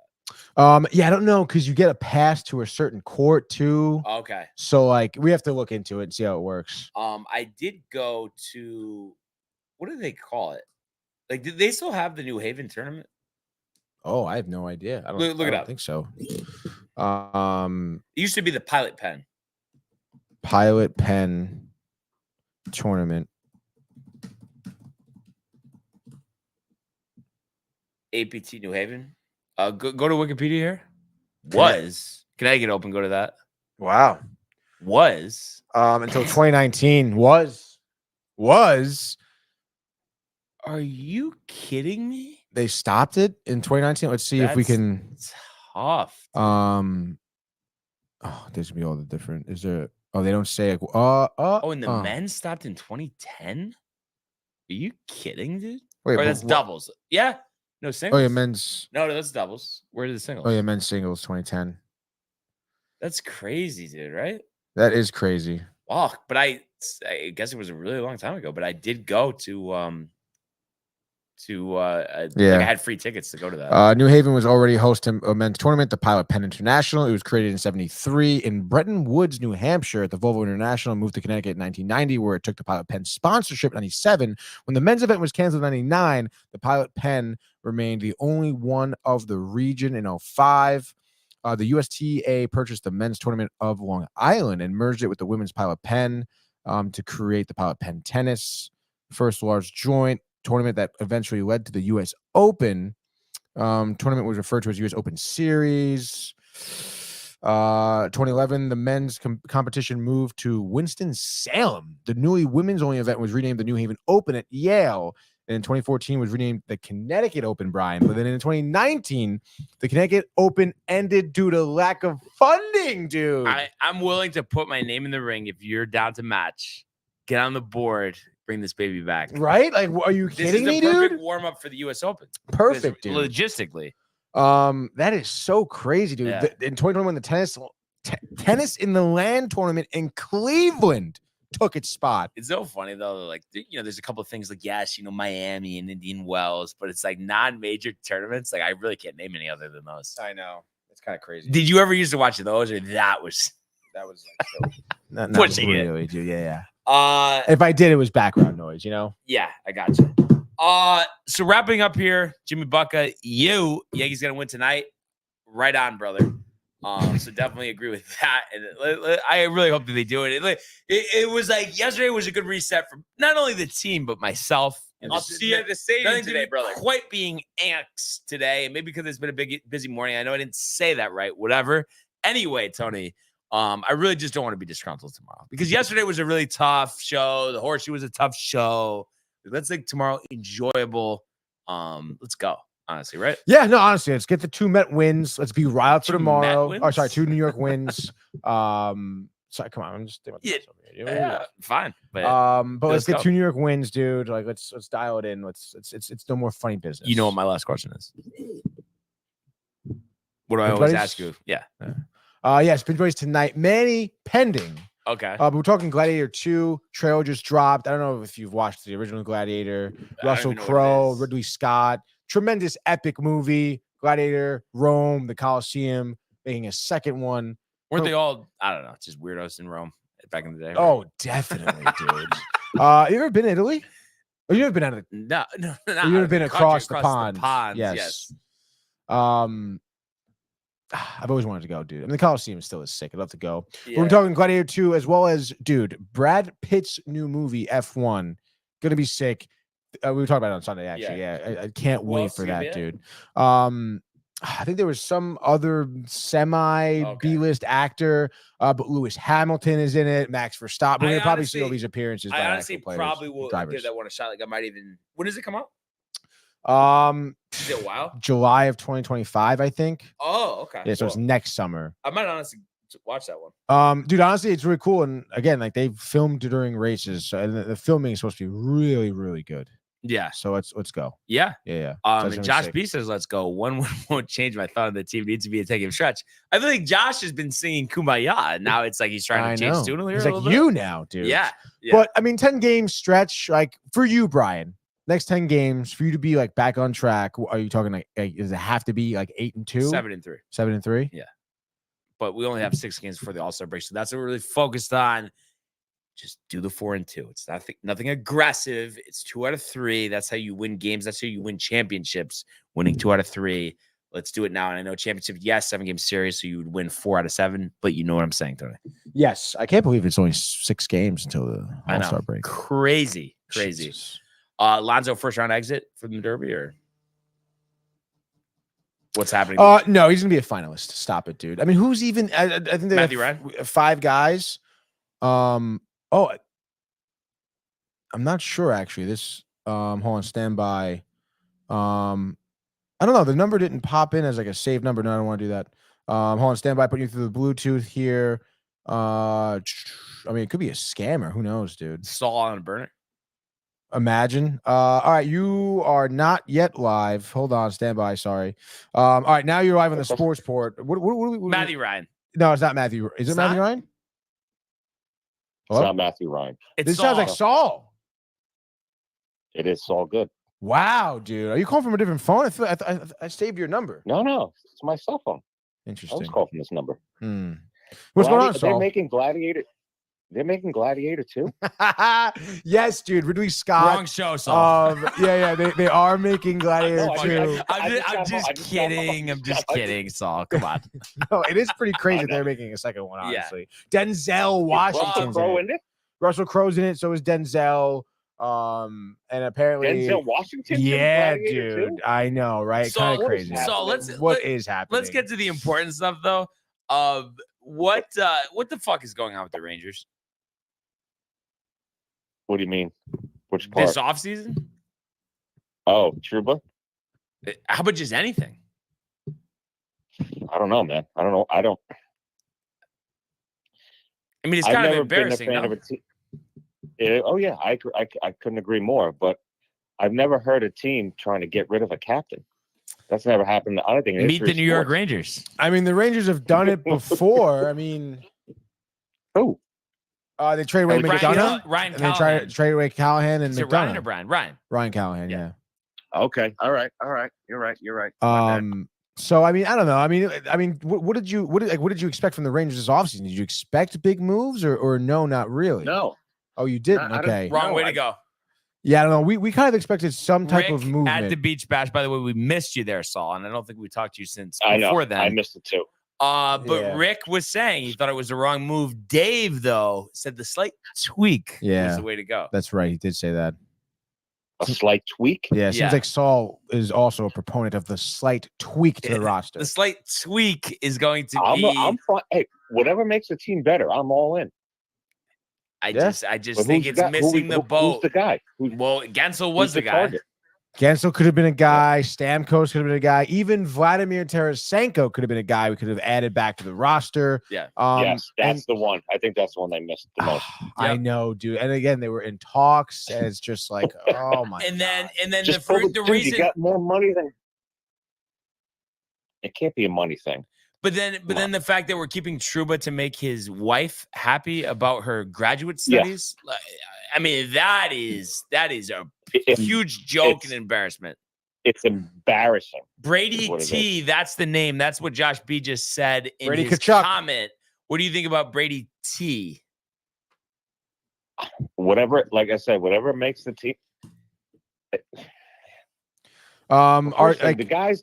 Yeah, I don't know because you get a pass to a certain court too. Okay. So like we have to look into it and see how it works. I did go to, what do they call it? Like, did they still have the New Haven tournament? Oh, I have no idea. I don't look it up. I think so. It used to be the Pilot Pen. Pilot Pen tournament. APT New Haven. Go to Wikipedia here. Can I get open? Go to that. Wow. Until 2019 was. Are you kidding me? They stopped it in 2019. Let's see if we can. Tough. Oh, there's gonna be all the different. Is there? Oh, they don't say. And the men stopped in 2010. Are you kidding, dude? Wait, or that's doubles. Yeah. No singles. Oh yeah, men's. No, that's doubles. Where are the singles? Oh yeah, men's singles 2010. That's crazy, dude. Right? That is crazy. Oh, but I guess it was a really long time ago. But I did go to like I had free tickets to go to that. New Haven was already hosting a men's tournament, the Pilot Penn International. It was created in 73 in Bretton Woods, New Hampshire at the Volvo International, moved to Connecticut in 1990, where it took the Pilot Penn sponsorship in 97. When the men's event was canceled in 99, the Pilot Penn remained the only one of the region in 05. The USTA purchased the men's tournament of Long Island and merged it with the women's Pilot Penn to create the Pilot Penn Tennis. First large joint tournament that eventually led to the U.S. Open. Tournament was referred to as U.S. Open Series. 2011, the men's competition moved to Winston-Salem. The newly women's-only event was renamed the New Haven Open at Yale. And in 2014 was renamed the Connecticut Open, Brian. But then in 2019, the Connecticut Open ended due to lack of funding, dude. I'm willing to put my name in the ring if you're down to match. Get on the board. Bring this baby back. Right? Like, are you kidding me, dude? This is a perfect warm-up for the U.S. Open. Perfect, dude. Logistically. That is so crazy, dude. Yeah. In 2021, the tennis in the land tournament in Cleveland took its spot. It's so funny, though. Like, there's a couple of things like, yes, Miami and Indian Wells, but it's like non-major tournaments. Like, I really can't name any other than those. I know. It's kind of crazy. Did you ever used to watch those, or that was like so not pushing really, it? Dude. Yeah. Uh, If I did, it was background noise, Yeah, I got you. So wrapping up here, Jimmy Bucka, Yankees gonna win tonight. Right on, brother. So definitely agree with that, and I really hope that they do it. It was like yesterday was a good reset for not only the team but myself. And I'll see you at the stadium today, brother. Quite being anxious today, maybe because it's been a busy morning. I know I didn't say that right. Whatever. Anyway, Tony. I really just don't want to be disgruntled tomorrow because yesterday was a really tough show. The horseshoe was a tough show. Let's make tomorrow enjoyable. Let's go. Honestly, right? Yeah, no, honestly, let's get the 2 Met wins. Let's be riled for tomorrow. Met Oh, sorry, 2 New York wins. Sorry, come on, I'm just Yeah, fine. But let's get go. 2 New York wins, dude. Like, let's dial it in. It's no more funny business. You know what my last question is? What do I Pinch always buddies? ask you? Yeah. Yes, Pinch Boys tonight. Manny pending. Okay. But we're talking Gladiator 2. Trail just dropped. I don't know if you've watched the original Gladiator. Russell even know what it Crowe, is. Ridley Scott. Tremendous epic movie. Gladiator, Rome, the Colosseum, making a second one. Weren't they all? I don't know. Just weirdos in Rome back in the day. Right? Oh, definitely, dude. You ever been to Italy? Or you ever been out of no. You've ever been across the pond. pond? Yes. I've always wanted to go, dude. I mean, the Coliseum still is sick. I'd love to go. Yeah. But we're talking Gladiator 2 as well as, dude, Brad Pitt's new movie, F1. Gonna be sick. We were talking about it on Sunday, actually. Yeah. I can't Who wait else for is gonna that, be in dude. I think there was some other semi B-list actor, but Lewis Hamilton is in it. Max Verstappen. We're gonna probably see all these appearances. I by honestly actual players, probably will drivers. give that one a shot. Like I might even. When does it come out? Is it a while? July of 2025, I think. Oh, okay. Yeah, so it's next summer. I might honestly watch that one. Dude, honestly, it's really cool. And again, like they've filmed during races, so and the filming is supposed to be really, really good. Yeah. So let's go. Yeah. Yeah. And Josh B says, "Let's go." One won't change my thought on the team needs to be a taking stretch. I feel like Josh has been singing "Kumbaya," and now it's like he's trying to change tune a He's little like bit. you now, dude. Yeah. But I mean, 10 game stretch, like for you, Brian. Next 10 games for you to be like back on track. Are you talking like does it have to be like 8-2? 7-3. 7-3? Yeah. But we only have 6 games before the All-Star break. So that's what we're really focused on. Just do the 4-2. It's nothing aggressive. It's 2 out of 3. That's how you win games. That's how you win championships. Winning 2 out of 3. Let's do it now. And I know championship, yes, 7-game series, so you would win 4 out of 7. But you know what I'm saying, Tony. Yes. I can't believe it's only 6 games until the All-Star break. Crazy. Jesus. Lonzo first round exit from the Derby, or what's happening? No, he's gonna be a finalist. Stop it, dude. I mean, who's even? I think they Matthew have Ryan? 5 guys. I'm not sure actually. This hold on, stand by. I don't know. The number didn't pop in as like a saved number. No, I don't want to do that. Hold on, stand by. Putting you through the Bluetooth here. I mean, it could be a scammer. Who knows, dude? Saul on a burner. Imagine. All right, you are not yet live. Hold on, stand by. Sorry. All right, now you're live on the sports port. What Matthew Ryan. No, it's not Matthew. Is it It's Matthew not? Ryan? It's not Matthew Ryan. It's This sounds like Saul. It is Saul Good. Wow, dude. Are you calling from a different phone? I saved your number. No, it's my cell phone. I Interesting. was calling from this number. What's going on, Saul? They're making Gladiator. They're making Gladiator too. Yes, dude. Ridley Scott. Wrong show, Saul. Yeah. They are making Gladiator No, 2. I'm just kidding. I'm just kidding, Saul. Come on. No, it is pretty crazy that they're making a second one, honestly. Denzel Washington's in it. Russell Crowe's in it, so is Denzel. And apparently Denzel Washington. Yeah, dude. Too? I know, right? So, Kind of crazy. So what is happening? Let's get to the important stuff though. Of what the fuck is going on with the Rangers? What do you mean? Which part? This offseason? Oh, Trouba? How about just anything? I don't know, man. I don't know. I mean, it's kind of embarrassing. Been a fan of a team. Oh yeah, I couldn't agree more. But I've never heard a team trying to get rid of a captain. That's never happened. I don't think. Meet the New York Rangers. I mean, the Rangers have done it before. I mean, who? They traded away McDonough. Ryan and they traded away Callahan and McDonough. Ryan or Brian? Ryan Callahan. Yeah. Okay. All right. You're right. So I mean, I don't know. I mean, what did you expect from the Rangers this offseason? Did you expect big moves or no, not really? No. Oh, you didn't. Okay. Wrong way to go. Yeah, I don't know. We kind of expected some type of movement at the Beach Bash. By the way, we missed you there, Saul, and I don't think we talked to you since I know. before then. I missed it too. But Rick was saying he thought it was the wrong move. Dave, though, said the slight tweak was the way to go. That's right. He did say that. A slight tweak? Yeah, it seems like Saul is also a proponent of the slight tweak to the roster. The slight tweak is going to be. I'm fine. Hey, whatever makes the team better, I'm all in. I just think it's missing the boat. Who's the guy? Well, Gensel was the guy. Target? Gensel could have been a guy. Stamkos could have been a guy. Even Vladimir Tarasenko could have been a guy we could have added back to the roster. Yeah. Yes, that's the one. I think that's the one they missed the most. I know, dude. And again, they were in talks, and it's just like, oh my. And then just the reason you got more money than it can't be a money thing. But then the fact that we're keeping Trouba to make his wife happy about her graduate studies. Yeah. I mean, that is a huge joke and embarrassment. It's embarrassing. Brady T, that's the name. That's what Josh B just said in Brady his Tkachuk. comment. What do you think about Brady T? Whatever, like I said, whatever makes the team. The guys,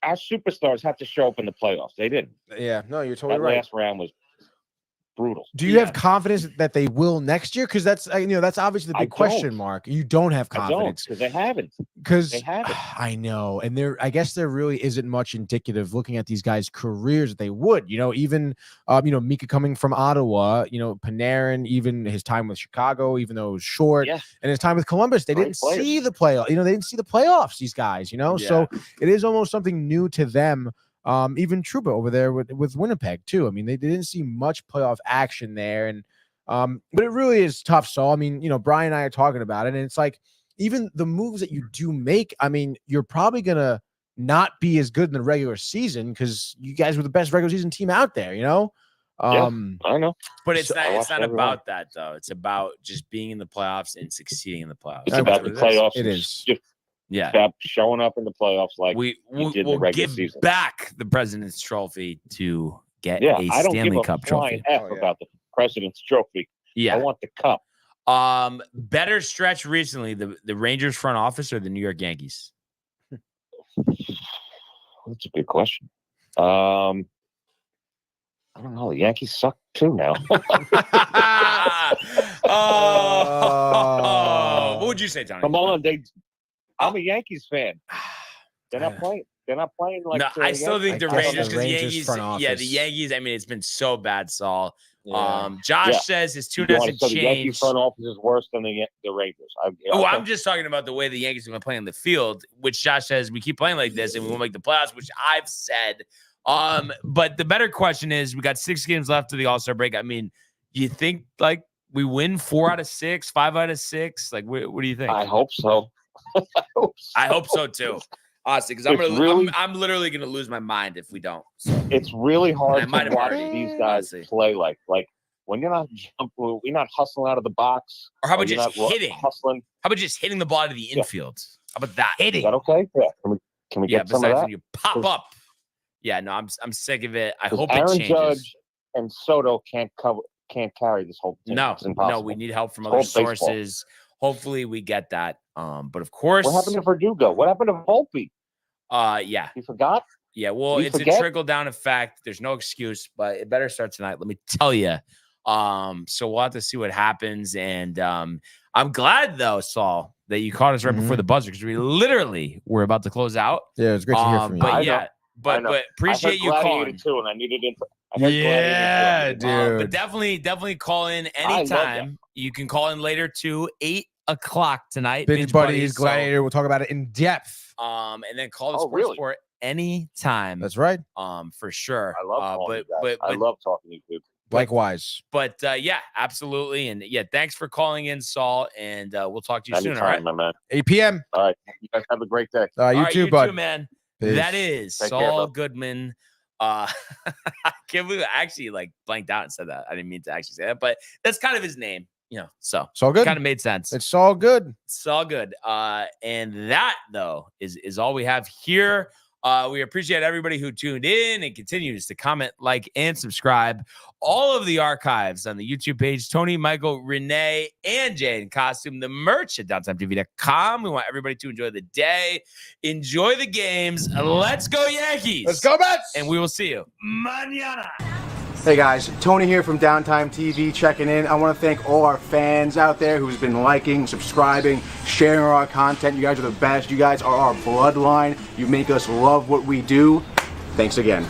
our superstars have to show up in the playoffs. They didn't. Yeah, no, you're totally that right. Last round was brutal. Do you have confidence that they will next year? Because that's that's obviously the big question mark. You don't have confidence because they haven't. I know, and I guess there really isn't much indicative looking at these guys' careers that they would. Even Mika coming from Ottawa, Panarin, even his time with Chicago, even though it was short, and his time with Columbus, they didn't see the playoff. They didn't see the playoffs. These guys, so it is almost something new to them. Even Trouba over there with Winnipeg too. I mean, they didn't see much playoff action there, and but it really is tough. So I mean, Brian and I are talking about it, and it's like even the moves that you do make. I mean, you're probably gonna not be as good in the regular season because you guys were the best regular season team out there. I know, but it's not about that though. It's about just being in the playoffs and succeeding in the playoffs. It's about the playoffs. It is. Stop showing up in the playoffs like we'll give season. Back the President's Trophy to get a I don't Stanley give Cup a trophy. About the President's Trophy. Yeah, I want the cup. Better stretch recently, the Rangers front office or the New York Yankees? That's a good question. I don't know. The Yankees suck too now. What would you say, Tony? Come on, I'm a Yankees fan. They're not playing. They're not playing like. No, I still think the Rangers, because the Yankees. Front office. Yeah, the Yankees. I mean, it's been so bad, Saul. Josh says his tune hasn't changed. The Yankees front office is worse than the Rangers. I'm just talking about the way the Yankees have been playing on the field, which Josh says we keep playing like this and we won't make the playoffs, which I've said. But the better question is, we got 6 games left of the All-Star break. I mean, do you think like we win 4 out of 6, 5 out of 6? Like, what do you think? I hope so. I hope so too. Honestly, because I'm literally gonna lose my mind if we don't. So. It's really hard to watch these guys play like when you're not jumping, you're not hustling out of the box. Or how about you're just not hitting? Hustling. How about just hitting the ball to the infield? How about that? Is that okay? Yeah. Can we get some of besides that? when you pop up. Yeah, no, I'm sick of it. I hope Aaron it changes. Judge and Soto can't carry this whole thing. No, It's impossible. we need help from other sources. Hopefully we get that. But of course, what happened to Verdugo? What happened to Volpe? Yeah. You forgot? Yeah, well, it's a trickle-down effect. There's no excuse, but it better start tonight. Let me tell you. So we'll have to see what happens. And I'm glad, though, Saul, that you caught us right before the buzzer because we literally were about to close out. Yeah, it was great to hear from you. But appreciate you calling. Too, and I needed it. Yeah, dude. But definitely call in anytime. You can call in later too, 8 o'clock tonight. Binge Buddies, Gladiator. We'll talk about it in depth. And then call the Sports Report anytime. That's right. For sure. I love calling you guys. I love talking to you, dude. Likewise. But yeah, absolutely. And yeah, thanks for calling in, Saul. And we'll talk to you soon. All right, my man. 8 p.m. All right. You guys have a great day. You too, bud. You too, man. Peace. That is Take Saul care, Goodman. I can't believe I actually blanked out and said that. I didn't mean to actually say that, but that's kind of his name, so it's all good. Kind of made sense. It's all good. It's all good. And that though is all we have here. We appreciate everybody who tuned in and continues to comment, like, and subscribe. All of the archives on the YouTube page, Tony, Michael, Renee, and Jay in costume, the merch at downtimetv.com. We want everybody to enjoy the day, enjoy the games. Let's go Yankees. Let's go Mets. And we will see you mañana. Hey guys, Tony here from Downtime TV checking in. I want to thank all our fans out there who's been liking, subscribing, sharing our content. You guys are the best. You guys are our bloodline. You make us love what we do. Thanks again.